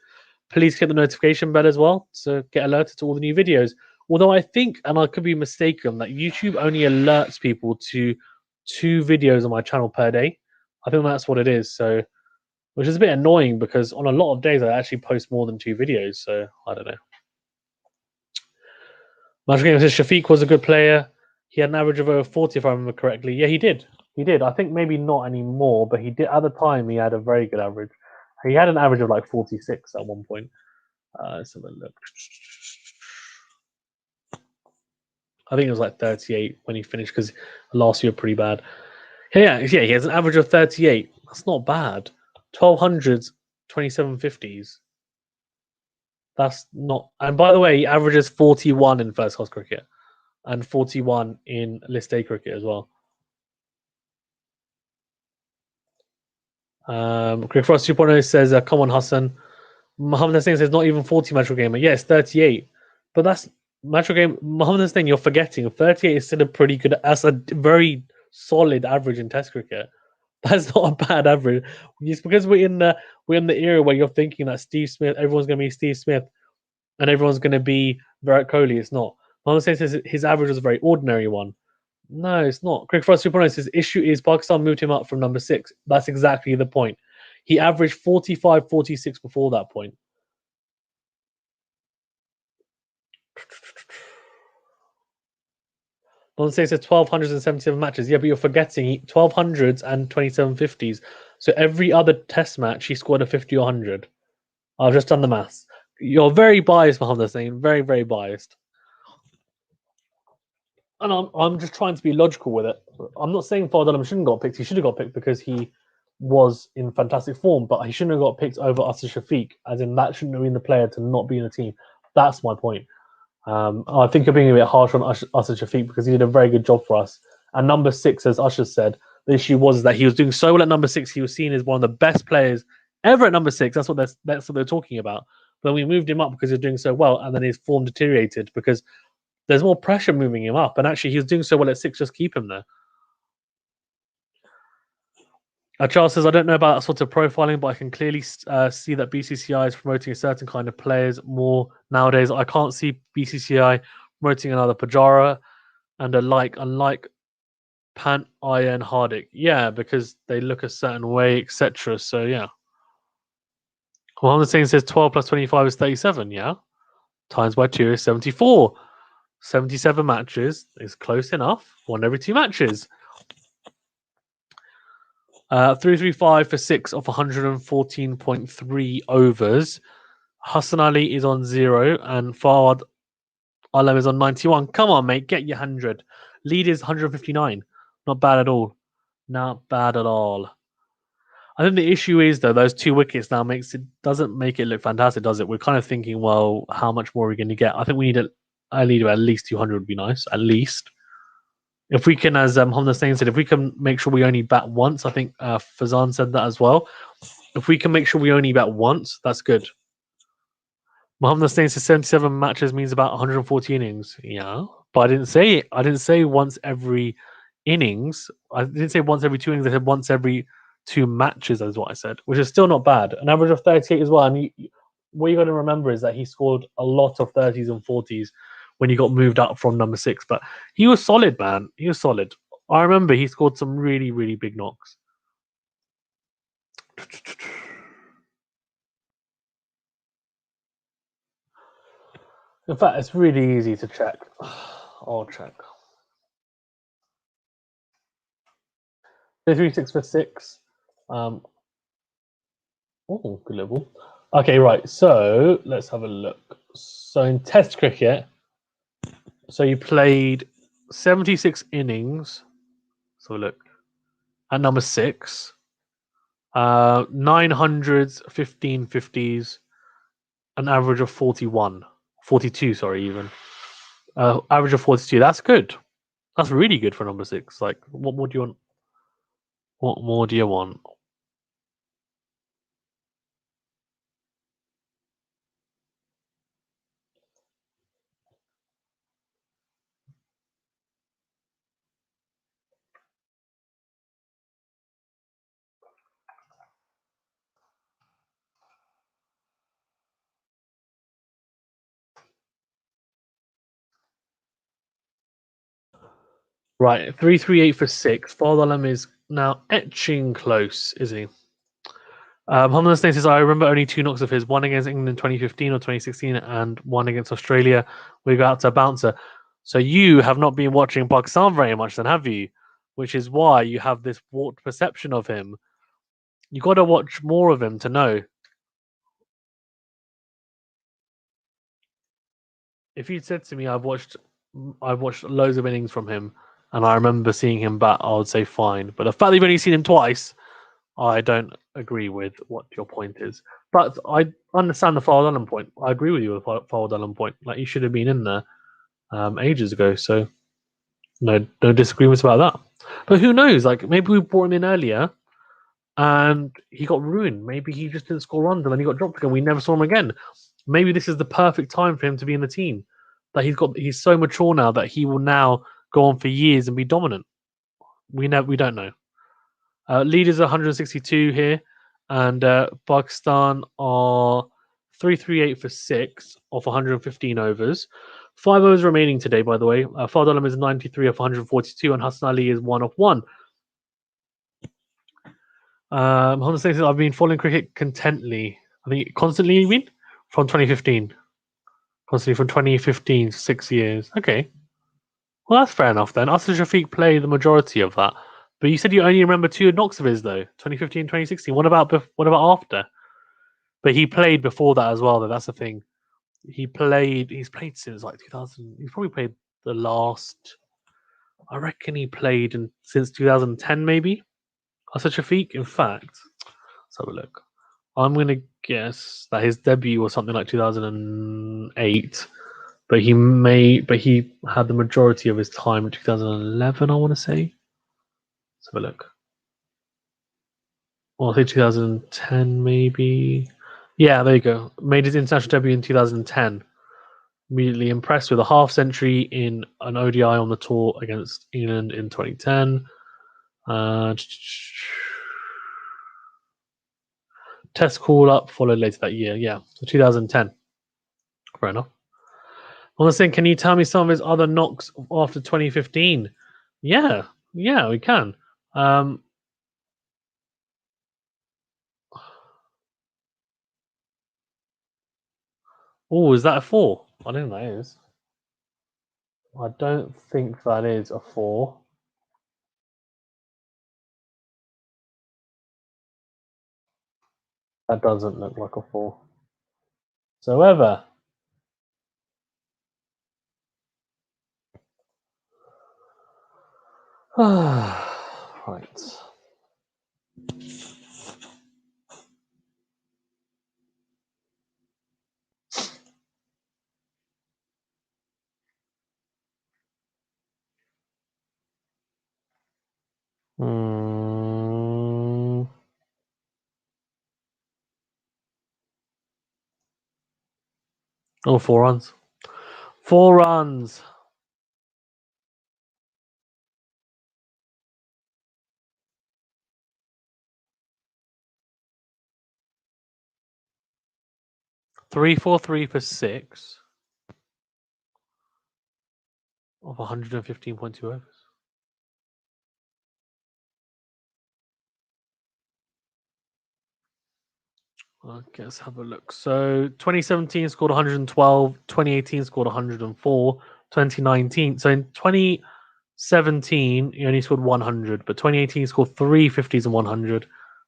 please hit the notification bell as well to get alerted to all the new videos. Although I think, and I could be mistaken, that YouTube only alerts people to 2 videos on my channel per day. I think that's what it is. So, which is a bit annoying because on a lot of days I actually post more than 2 videos. So I don't know. Magic Game says Shafiq was a good player. He had an average of over 40, if I remember correctly. Yeah, he did. He did. I think maybe not anymore, but he did at the time. He had a very good average. He had an average of like 46 at one point. Let's have a look. I think it was like 38 when he finished because last year pretty bad. Yeah, he has an average of 38. That's not bad. 1200s, 2750s. That's not. And by the way, he averages 41 in first class cricket and 41 in List A cricket as well. Quick Frost 2.0 says, come on, Hassan. Muhammad Hussain says, not even 40 Metro Gamer. Yeah, it's 38. But that's Metro Game. Muhammad Hussain, you're forgetting. 38 is still a pretty good, that's a very solid average in Test cricket. That's not a bad average. It's because we're in the era where you're thinking that Steve Smith, everyone's going to be Steve Smith, and everyone's going to be Virat Kohli. It's not. Muhammad Hussain says his average was a very ordinary one. No, it's not. Quick Frost 2.0 says, issue is Pakistan moved him up from number 6. That's exactly the point. He averaged 45, 46 before that point. Don't say it's 1277 matches. Yeah, but you're forgetting 1200s and 2750s. So every other test match, he scored a 50 or 100. I've just done the maths. You're very biased, Mohammed Hussain. Very, very biased. And I'm just trying to be logical with it. I'm not saying Fardalam shouldn't got picked. He should have got picked because he was in fantastic form, but he shouldn't have got picked over Asad Shafiq, as in that shouldn't have been the player to not be in the team. That's my point. I think you're being a bit harsh on Asad Shafiq because he did a very good job for us. And number 6, as Usher said, the issue was that he was doing so well at number 6. He was seen as one of the best players ever at number 6. That's what they're talking about. But we moved him up because he was doing so well, and then his form deteriorated because there's more pressure moving him up. And actually, he was doing so well at 6. Just keep him there. Charles says, I don't know about that sort of profiling, but I can clearly see that BCCI is promoting a certain kind of players more nowadays. I can't see BCCI promoting another Pujara and unlike Pant, Iron, Hardik. Yeah, because they look a certain way, etc. So, yeah. Well, the thing says 12 plus 25 is 37, yeah? Times by 2 is 74. 77 matches is close enough. 1 every 2 matches. 335 for 6 off 114.3 overs. Hassan Ali is on 0 and Fawad Alam is on 91. Come on, mate, get your 100. Lead is 159. Not bad at all. Not bad at all. I think the issue is, though, those 2 wickets now doesn't make it look fantastic, does it? We're kind of thinking, well, how much more are we going to get? I think we need a lead of at least 200 would be nice, at least. If we can, as Hamza Hussain said, if we can make sure we only bat once, I think Fazan said that as well. If we can make sure we only bat once, that's good. Mohammed Hussain says 77 matches means about 140 innings. Yeah, but I didn't say once every innings. I didn't say once every 2 innings. I said once every 2 matches. Is what I said, which is still not bad. An average of 38 as well. And what you got to remember is that he scored a lot of 30s and 40s when he got moved up from number 6. But he was solid, man. He was solid. I remember he scored some really, really big knocks. In fact, it's really easy to check. I'll check. 3-6 for 6. Oh, good level. Okay, right. So let's have a look. So in Test cricket, so you played 76 innings. So look at number 6. 900s, 15 50s, an average of 41, 42. Sorry, even average of 42. That's good. That's really good for number 6. Like, what more do you want? What more do you want? Right, 338 for 6. Fardalam is now etching close, is he? Homeless Nate says, I remember only 2 knocks of his, one against England in 2015 or 2016, and one against Australia. We got out to a bouncer. So you have not been watching Pakistan very much, then, have you? Which is why you have this warped perception of him. You got to watch more of him to know. If you'd said to me, I've watched loads of innings from him, and I remember seeing him bat, I would say fine. But the fact that you've only seen him twice, I don't agree with what your point is. But I understand the Fardalam point. I agree with you with the Fardalam point. Like, he should have been in there ages ago. So no disagreements about that. But who knows? Like, maybe we brought him in earlier and he got ruined. Maybe he just didn't score runs and then he got dropped again. We never saw him again. Maybe this is the perfect time for him to be in the team. That he's so mature now that he will now go on for years and be dominant. We don't know. Leaders are 162 here, and Pakistan are 338 for 6 off 115 overs. 5 overs remaining today, by the way. Fardalam is 93 off 142, and Hassan Ali is 1 off 1. Honda says, I've been following cricket contently. I think constantly, you mean? From 2015. Constantly from 2015, 6 years. Okay. Well, that's fair enough then. Asad Shafiq played the majority of that. But you said you only remember 2 knocks of his, though. 2015, 2016. What about after? But he played before that as well, though. That's the thing. He's played since like 2000. He's probably played the last. I reckon he played since 2010, maybe. Asad Shafiq. In fact, let's have a look. I'm going to guess that his debut was something like 2008. But he had the majority of his time in 2011, I want to say. Let's have a look. Well, I think 2010, maybe. Yeah, there you go. Made his international debut in 2010. Immediately impressed with a half century in an ODI on the tour against England in 2010. Test call up followed later that year. Yeah, so 2010. Fair enough. I was saying, can you tell me some of his other knocks after 2015? Yeah, we can. Oh, is that a 4? I don't think that is. I don't think that is a 4. That doesn't look like a 4. So ever. Right. Oh, 4 runs. 4 runs. Three, 4, 3 for 6 of 115.2 overs. Okay, let's have a look. So 2017 scored 112, 2018 scored 104, 2019. So in 20 17, he only scored 100, but 2018 he scored 3 50s and 100.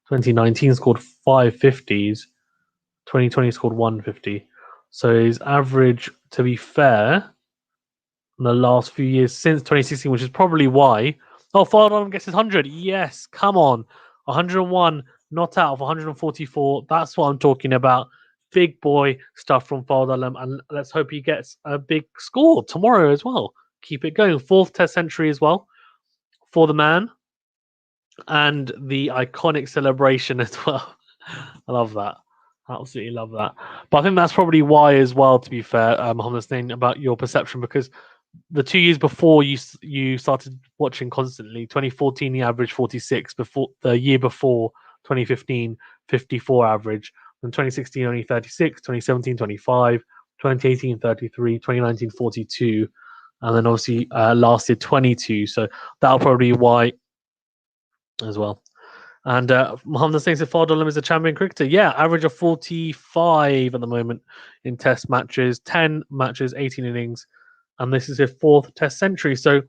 2019 scored 5 50s. 2020 scored 150. So his average, to be fair, in the last few years since 2016, which is probably why. Oh, Fardon gets his 100. Yes, come on. 101, not out of 144. That's what I'm talking about. Big boy stuff from Fardon, and let's hope he gets a big score tomorrow as well. Keep it going. 4th Test century as well for the man, and the iconic celebration as well. I love that. Absolutely love that. But I think that's probably why as well, to be fair, Mohammed Hussein, about your perception, because the 2 years before you started watching constantly, 2014 he averaged 46, before the year before 2015 54 average, then 2016 only 36, 2017 25, 2018 33, 2019 42, and then obviously last year 22. So that'll probably be why as well. And Mohammed Hussein said Fardolem is a champion cricketer. Yeah, average of 45 at the moment in test matches, 10 matches, 18 innings, and this is his 4th test century. So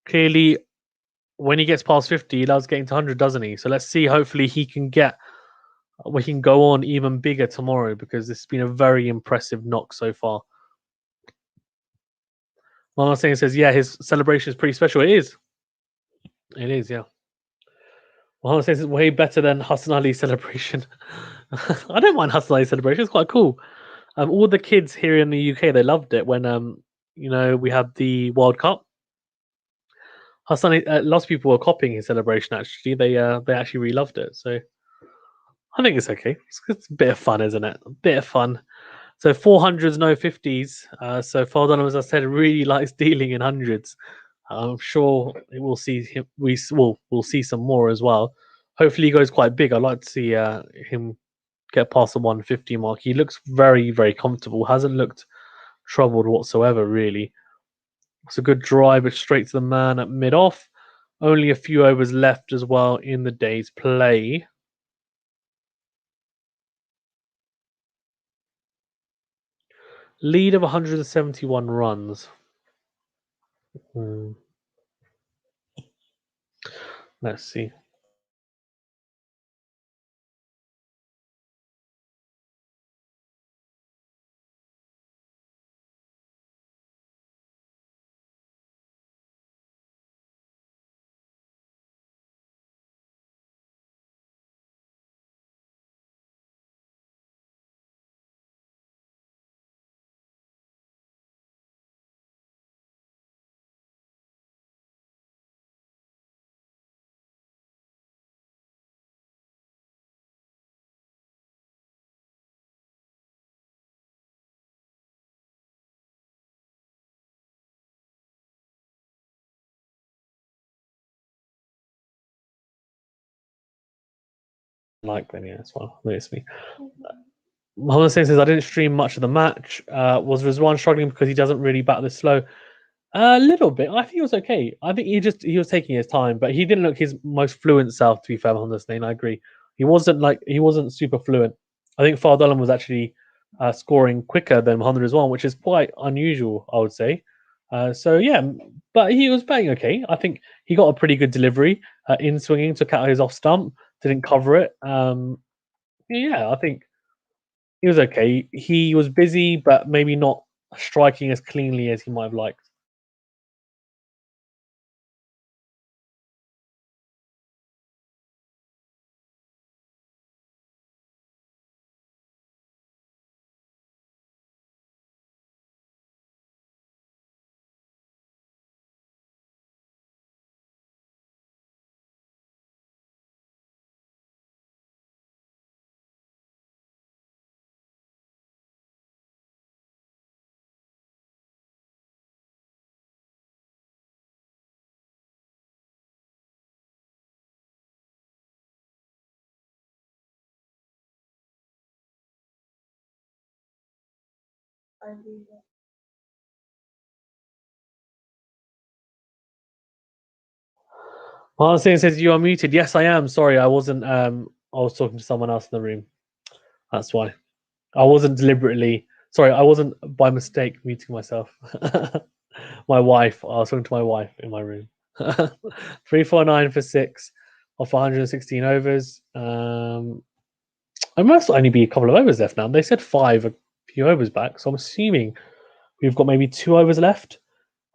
clearly, when he gets past 50, he loves getting to 100, doesn't he? So let's see. Hopefully, we can go on even bigger tomorrow, because this has been a very impressive knock so far. Mohammed Hussein says, yeah, his celebration is pretty special. It is. It is, yeah. Mohammed says it's way better than Hassan Ali's celebration. I don't mind Hassan Ali's celebration. It's quite cool. All the kids here in the UK, they loved it when we had the World Cup. Hassan, lots of people were copying his celebration. Actually, they actually really loved it. So I think it's okay. It's a bit of fun, isn't it? A bit of fun. So 400s, no 50s. So Fardano, as I said, really likes dealing in hundreds. I'm sure we'll see him. We'll see some more as well. Hopefully, he goes quite big. I'd like to see him get past the 150 mark. He looks very, very comfortable. Hasn't looked troubled whatsoever, really. It's a good drive, it's straight to the man at mid off. Only a few overs left as well in the day's play. Lead of 171 runs. Let's see. Like then, yeah, as well. It's me. Mohammed Hussein says, I didn't stream much of the match. Was Rizwan struggling because he doesn't really bat this slow? A little bit. I think he was okay. I think he was taking his time, but he didn't look his most fluent self, to be fair, Mohammed Hussein. I agree. He wasn't super fluent. I think Fardalam was actually scoring quicker than Mohammed Rizwan, which is quite unusual, I would say. So yeah, but he was playing okay. I think he got a pretty good delivery in swinging, took out his off stump, didn't cover it. Yeah, I think he was okay. He was busy, but maybe not striking as cleanly as he might have liked. Marcin says you are muted. Yes, I am. Sorry, I wasn't. I was talking to someone else in the room. That's why. I wasn't deliberately. Sorry, I wasn't by mistake muting myself. My wife. I was talking to my wife in my room. 349 for 6 off 116 overs. It must only be a couple of overs left now. They said 5 a few overs back, so I'm assuming we've got maybe 2 overs left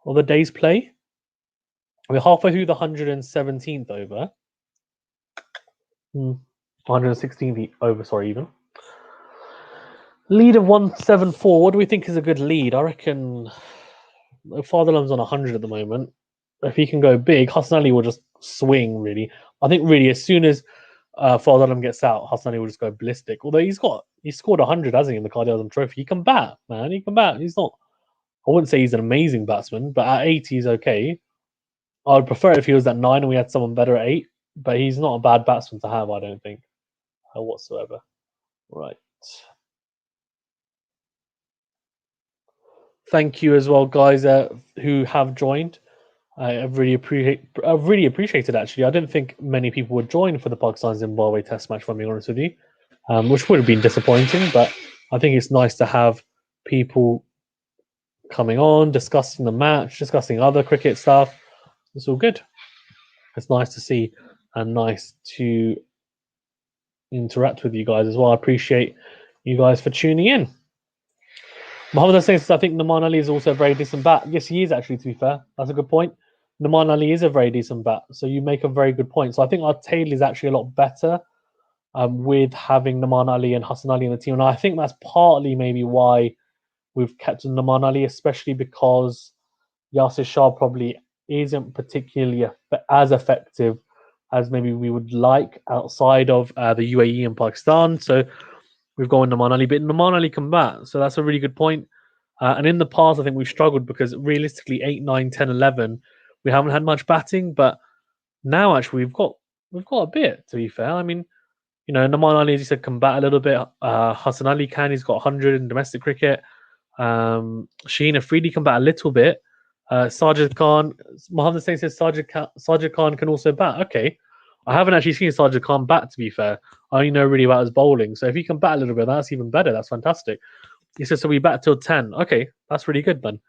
of the day's play. We're halfway through the 117th over. 116th over, sorry, even. Lead of 174. What do we think is a good lead? I reckon Fatherland's on 100 at the moment. If he can go big, Hassan Ali will just swing, really. I think, really, as soon as Fatherland gets out, Hassan Ali will just go ballistic. Although he's scored 100, hasn't he, in the Cardiazam Trophy? He can bat, man. He can bat. He's not, I wouldn't say he's an amazing batsman, but at 80, he's okay. I would prefer it if he was at 9 and we had someone better at 8, but he's not a bad batsman to have, I don't think, whatsoever. Right. Thank you as well, guys, who have joined. I've really appreciated actually. I didn't think many people would join for the Pakistan Zimbabwe Test match, if I'm being honest with you, which would have been disappointing. But I think it's nice to have people coming on, discussing the match, discussing other cricket stuff. It's all good. It's nice to see and nice to interact with you guys as well. I appreciate you guys for tuning in. Mohammed says, I think Naman Ali is also a very decent bat. Yes, he is actually, to be fair. That's a good point. Naman Ali is a very decent bat. So you make a very good point. So I think our tail is actually a lot better with having Naman Ali and Hassan Ali in the team. And I think that's partly maybe why we've kept Naman Ali, especially because Yasir Shah probably isn't particularly as effective as maybe we would like outside of the UAE and Pakistan. So we've gone Naman Ali, but Naman Ali can bat. So that's a really good point. And in the past, I think we've struggled because realistically, 8, 9, 10, 11, we haven't had much batting. But now, actually, we've got a bit, to be fair. I mean, you know, Naman Ali, as you said, can bat a little bit. Hassan Ali can. He's got 100 in domestic cricket. Sheen Afridi can bat a little bit. Sajid Khan, Mohammed Hussain says Sajid Khan can also bat. Okay. I haven't actually seen Sajid Khan bat, to be fair. I only know really about his bowling. So if he can bat a little bit, that's even better. That's fantastic. He says, so we bat till 10. Okay, that's really good then.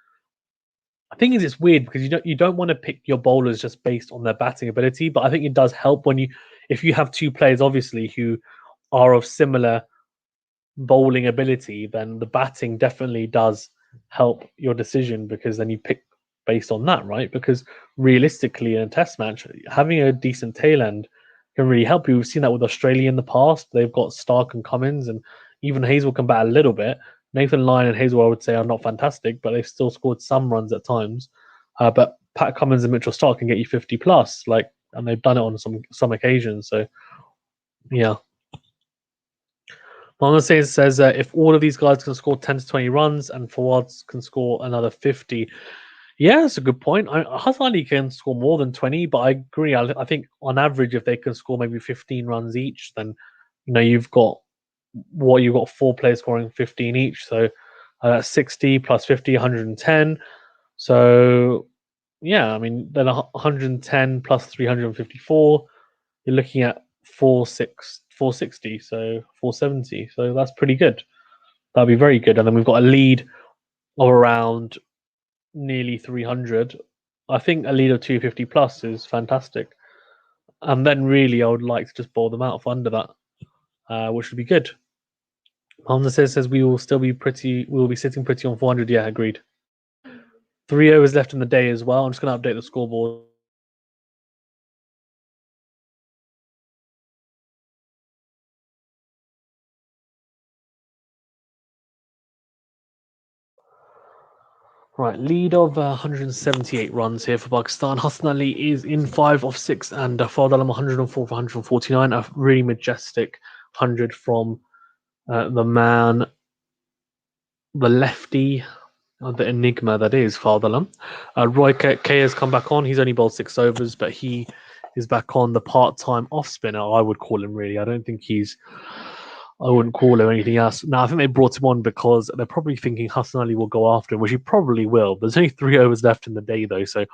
I think it's weird because you don't want to pick your bowlers just based on their batting ability, but I think it does help if you have two players obviously who are of similar bowling ability, then the batting definitely does help your decision because then you pick based on that, right? Because realistically in a test match, having a decent tail end can really help you. We've seen that with Australia in the past. They've got Stark and Cummins, and even Hazel can bat a little bit. Nathan Lyon and Hazel, I would say, are not fantastic, but they've still scored some runs at times. But Pat Cummins and Mitchell Stark can get you 50 plus, and they've done it on some occasions. So, yeah. Mohammed says if all of these guys can score 10 to 20 runs and Fawad's can score another 50, yeah, that's a good point. Hassan Ali can score more than 20, but I agree. I think on average, if they can score maybe 15 runs each, then you've got 4 players scoring 15 each. So that's 60 plus 50, 110. So yeah, I mean then 110 plus 354, you're looking at 460, so 470. So that's pretty good. That'd be very good. And then we've got a lead of around nearly 300. I think a lead of 250 plus is fantastic. And then really, I would like to just bowl them out for under that, which would be good. Hamza says we will be sitting pretty on 400. Yeah, agreed. 3 overs left in the day as well. I'm just going to update the scoreboard. Right, lead of 178 runs here for Pakistan. Hassan Ali is in 5 of 6, and Fawad Alam 104 for 149. A really majestic 100 from the man, the lefty, the enigma that is Fawad Alam. Roy K has come back on. He's only bowled 6 overs, but he is back on, the part-time off spinner. I would call him, really. I don't think I wouldn't call him anything else. Now, I think they brought him on because they're probably thinking Hassan Ali will go after him, which he probably will. There's only 3 overs left in the day, though. So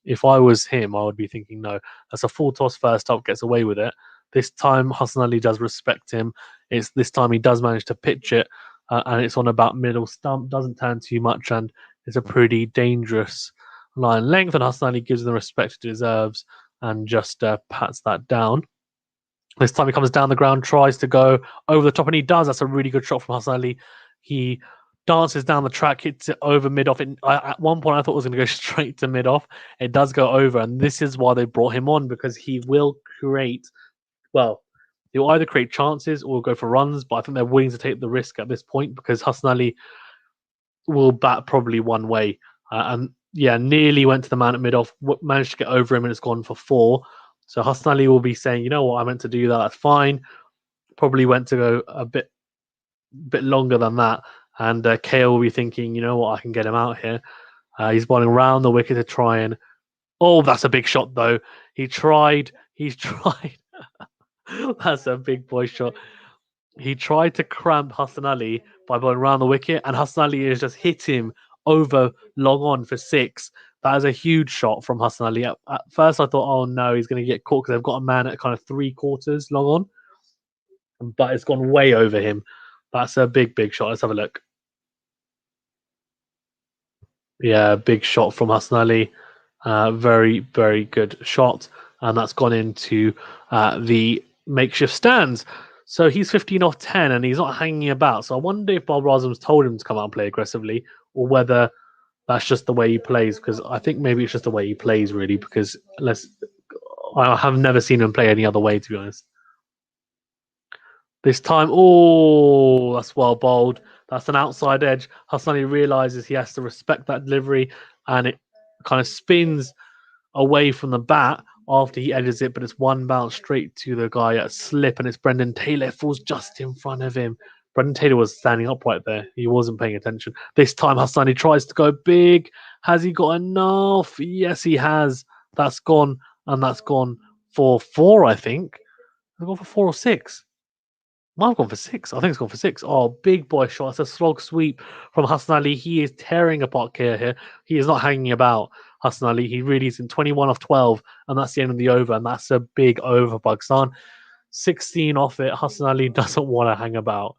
if I was him, I would be thinking, no, that's a full toss first up, gets away with it. This time, Hassan Ali does respect him. This time he does manage to pitch it, and it's on about middle stump, doesn't turn too much, and it's a pretty dangerous line length, and Hassan Ali gives him the respect he deserves and just pats that down. This time he comes down the ground, tries to go over the top, and he does. That's a really good shot from Hassan Ali. He dances down the track, hits it over mid-off. At one point, I thought it was going to go straight to mid-off. It does go over, and this is why they brought him on, because he will create, well, he'll either create chances or go for runs, but I think they're willing to take the risk at this point because Hassan Ali will bat probably one way. And yeah, nearly went to the man at mid-off, managed to get over him, and it's gone for 4. So Hassan Ali will be saying, you know what, I meant to do that, that's fine. Probably went to go a bit longer than that. And KO will be thinking, you know what, I can get him out here. He's bowling around the wicket to try and... Oh, that's a big shot, though. He's tried. That's a big boy shot. He tried to cramp Hassan Ali by bowling around the wicket, and Hassan Ali has just hit him over long on for 6. That is a huge shot from Hassan Ali. At first, I thought, oh no, he's going to get caught because they've got a man at kind of 3/4 long on, but it's gone way over him. That's a big shot. Let's have a look. Yeah, big shot from Hassan Ali. Very good shot, and that's gone into the makeshift stands. So he's 15 off 10, and he's not hanging about. So I wonder if Bob Razum's told him to come out and play aggressively, or whether that's just the way he plays. Because I think maybe it's just the way he plays, really. Because I have never seen him play any other way, to be honest. This time, oh, that's well bowled. That's an outside edge. Hassan Ali realizes he has to respect that delivery, and it kind of spins away from the bat after he edges it, but it's one bounce straight to the guy at slip, and it's Brendan Taylor. It falls just in front of him. Brendan Taylor was standing upright there. He wasn't paying attention. This time, Hassan Ali tries to go big. Has he got enough? Yes, he has. That's gone, and that's gone for 4, I think. Has it gone for 4 or 6? Might have gone for 6. I think it's gone for 6. Oh, big boy shot. It's a slog sweep from Hassan Ali. He is tearing apart Kia here. He is not hanging about, Hassan Ali. He really is in 21 off 12, and that's the end of the over, and that's a big over for Pakistan. 16 off it. Hassan Ali doesn't want to hang about.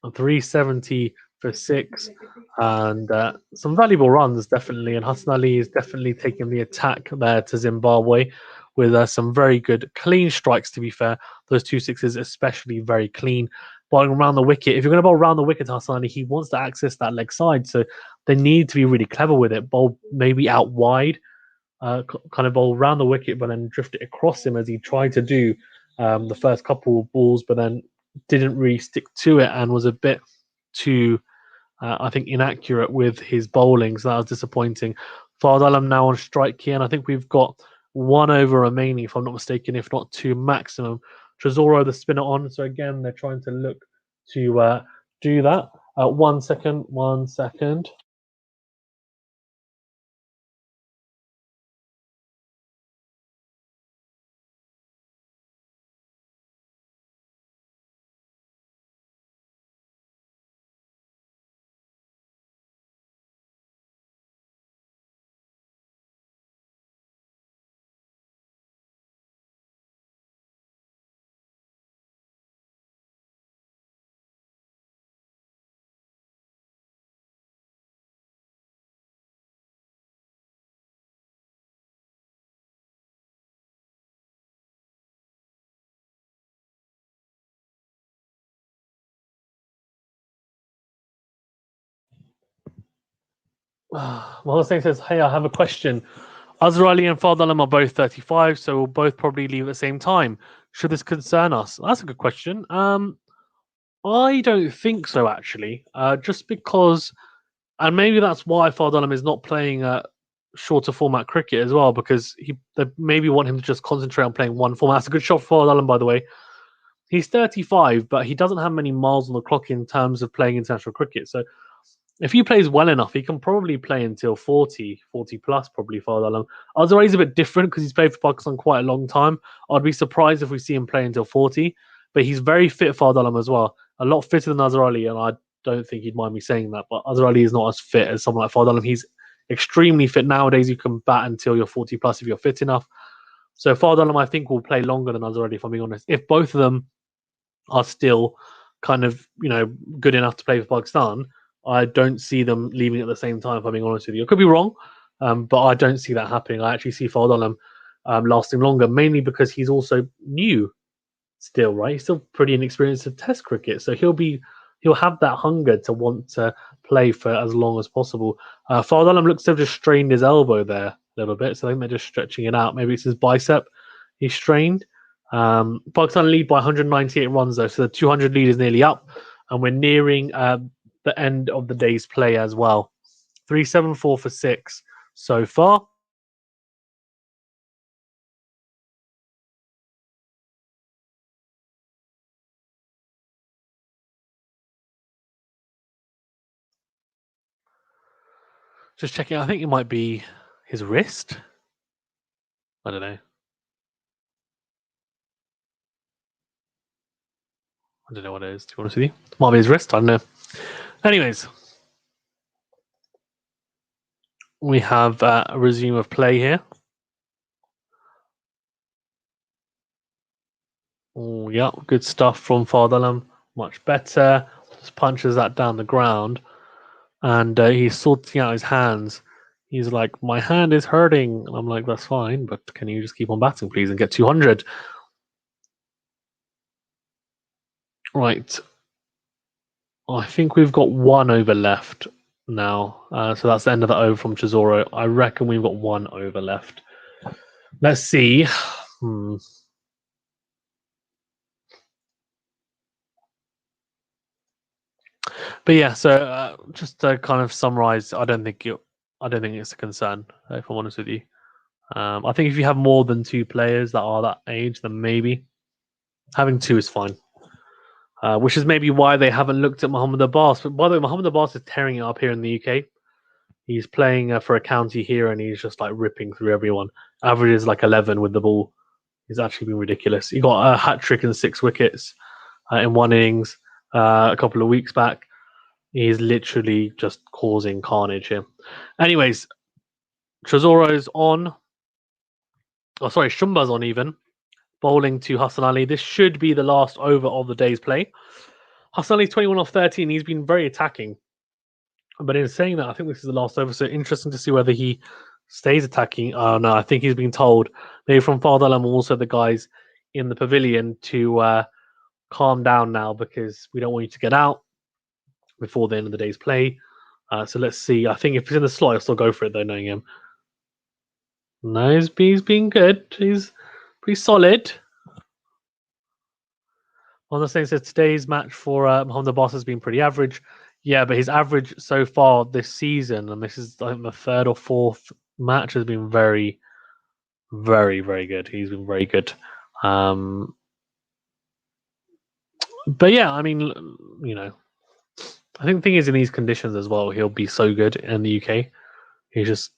370 for 6, and some valuable runs, definitely. And Hassan Ali is definitely taking the attack there to Zimbabwe with some very good clean strikes, to be fair. Those 2 6s especially very clean. Bowling around the wicket. If you're going to bowl around the wicket to Hassan Ali, he wants to access that leg side. So they need to be really clever with it. Bowl maybe out wide, kind of bowl around the wicket, but then drift it across him as he tried to do the first couple of balls, but then didn't really stick to it and was a bit too, I think, inaccurate with his bowling. So that was disappointing. Fard Alam now on strike here, and I think we've got 1 over remaining, if I'm not mistaken, if not 2 maximum. Tresoro, the spinner on. So again, they're trying to look to do that. 1 second. Well, thing says, hey, I have a question. Azhar Ali and Fard Alam are both 35, so we'll both probably leave at the same time. Should this concern us? That's a good question. I don't think so, actually. Just because, and maybe that's why Fard Alam is not playing shorter format cricket as well, because they maybe want him to just concentrate on playing one format. That's a good shot for Fard Alam, by the way. He's 35, but he doesn't have many miles on the clock in terms of playing international cricket. So if he plays well enough, he can probably play until 40 plus, probably, Fard Alam. Azhar Ali's a bit different because he's played for Pakistan quite a long time. I'd be surprised if we see him play until 40, but he's very fit, Fard Alam, as well. A lot fitter than Azhar Ali, and I don't think he'd mind me saying that, but Azhar Ali is not as fit as someone like Fard Alam. He's extremely fit. Nowadays, you can bat until you're 40 plus if you're fit enough. So Fard Alam, I think, will play longer than Azhar Ali, if I'm being honest. If both of them are still kind of, good enough to play for Pakistan, I don't see them leaving at the same time, if I'm being honest with you. I could be wrong, But I don't see that happening. I actually see Fardalam lasting longer, mainly because he's also new still, right? He's still pretty inexperienced in Test cricket, so he'll have that hunger to want to play for as long as possible. Fardalam looks to have just strained his elbow there a little bit, so I think they're just stretching it out. Maybe it's his bicep he's strained. Pakistan lead by 198 runs though, so the 200 lead is nearly up, and we're nearing the end of the day's play as well. 374 for 6 so far. Just checking. I think it might be his wrist. I don't know. I don't know what it is, to be honest with you. Might be his wrist. I don't know. Anyways, we have a resume of play here. Oh, yeah, good stuff from Fardalam. Much better. Just punches that down the ground. And he's sorting out his hands. He's like, my hand is hurting. And I'm like, that's fine, but can you just keep on batting, please, and get 200? Right. I think we've got 1 over left now. So that's the end of the over from Chisora. I reckon we've got 1 over left. Let's see. But yeah, so just to kind of summarize, I don't think it's a concern, if I'm honest with you. I think if you have more than 2 players that are that age, then maybe having 2 is fine. Which is maybe why they haven't looked at Mohammed Abbas. But by the way, Mohammed Abbas is tearing it up here in the UK. He's playing for a county here, and he's just like ripping through everyone. Average is like 11 with the ball. He's actually been ridiculous. He got a hat trick and 6 wickets in 1 innings a couple of weeks back. He's literally just causing carnage here. Anyways, Tresoro's on. Oh, sorry, Shumba's on even. Bowling to Hassan Ali. This should be the last over of the day's play. Hassan Ali's 21 off 13. He's been very attacking. But in saying that, I think this is the last over. So interesting to see whether he stays attacking. Oh, no, I think he's been told, maybe from Fardalam and also the guys in the pavilion, to calm down now because we don't want you to get out before the end of the day's play. So let's see. I think if he's in the slot, I'll still go for it, though, knowing him. No, he's been good. He's pretty solid. On the same says today's match for Mohammed Abbas has been pretty average. Yeah, but his average so far this season, and this is I think the 3rd or 4th match, has been very, very, very good. He's been very good. But yeah, I mean, you know, I think the thing is in these conditions as well, he'll be so good in the UK. He's just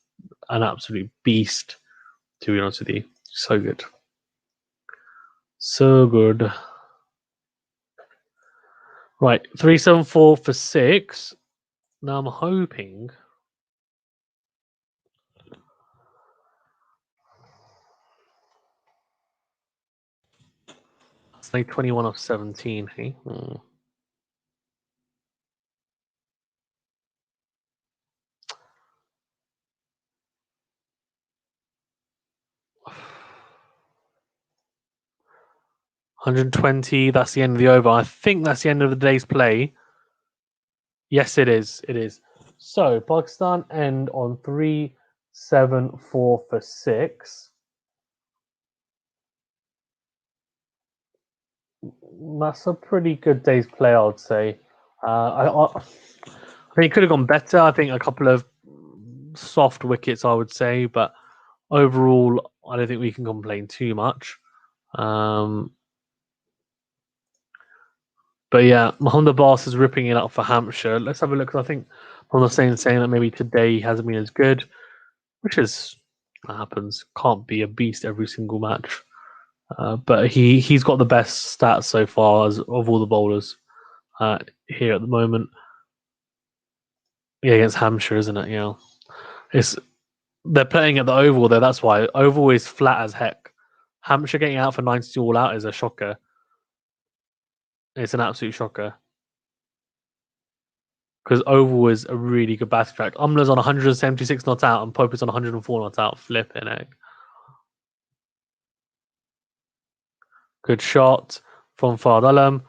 an absolute beast, to be honest with you. So good. So good. Right, 374 for 6. Now I'm hoping. It's like 21 off 17, hey? 120, that's the end of the over. I think that's the end of the day's play. Yes, it is. It is. So Pakistan end on 374 for 6. That's a pretty good day's play, I would say. I think it could have gone better. I think a couple of soft wickets, I would say, but overall, I don't think we can complain too much. But yeah, Mohammed Abbas is ripping it up for Hampshire. Let's have a look. I think I'm not saying that maybe today he hasn't been as good, which is that happens. Can't be a beast every single match. But he's got the best stats so far of all the bowlers here at the moment. Yeah, against Hampshire, isn't it? Yeah, they're playing at the Oval there. That's why Oval is flat as heck. Hampshire getting out for 92 all out is a shocker. It's an absolute shocker. because Oval is a really good batting track. Umla's on 176 not out and Pope is on 104 not out. Flipping egg. Good shot from Fard Alam.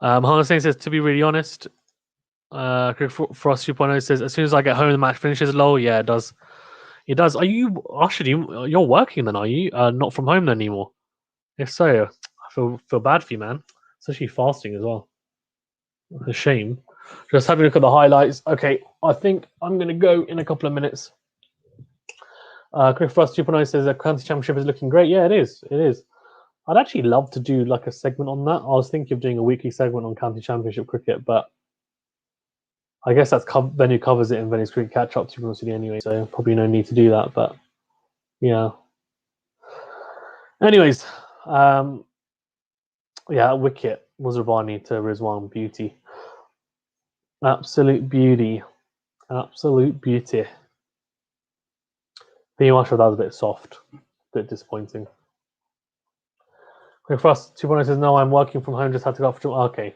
Mohammed Singh says, to be really honest, Frost 2.0 says, as soon as I get home, the match finishes. Lol, yeah, it does. It does. Are you, Arshad, you're working then, are you? Not from home then anymore? If so, I feel bad for you, man. Especially fasting as well. A shame. Just having a look at the highlights. Okay, I think I'm going to go in a couple of minutes. Cricket Frost 2.0 says the county championship is looking great. Yeah, it is. It is. I'd actually love to do like a segment on that. I was thinking of doing a weekly segment on county championship cricket, but I guess that's Venue covers it in Venue's cricket catch up to Brunel City anyway, so probably no need to do that. But yeah. Anyways, yeah, wicket was Rabani to Rizwan. Beauty, absolute beauty, absolute beauty. Being Marshall, that was a bit soft, a bit disappointing. Quick Frost 2.0 says, no, I'm working from home, just had to go for okay.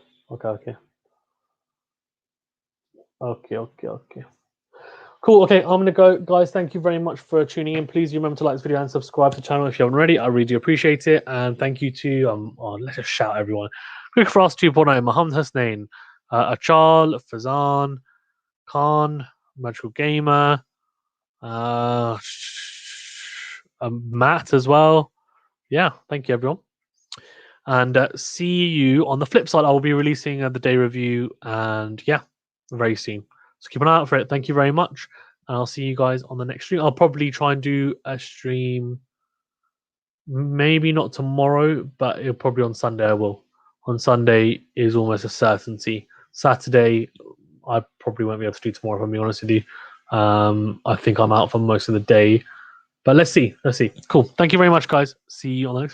Cool, okay, I'm gonna go. Guys, thank you very much for tuning in. Please remember to like this video and subscribe to the channel if you haven't already. I really do appreciate it. And thank you to let's just shout everyone. Quick Frost 2.0, Mohammed Husnain, Achal, Fazan, Khan, Magical Gamer, Matt as well. Yeah, thank you everyone. And see you on the flip side. I will be releasing the day review, and yeah, very soon. So keep an eye out for it. Thank you very much, and I'll see you guys on the next stream. I'll probably try and do a stream, maybe not tomorrow, but it'll probably on Sunday. I will. On Sunday is almost a certainty. Saturday, I probably won't be able to do tomorrow. If I'm being honest with you, I think I'm out for most of the day. But let's see. Let's see. Cool. Thank you very much, guys. See you on the next.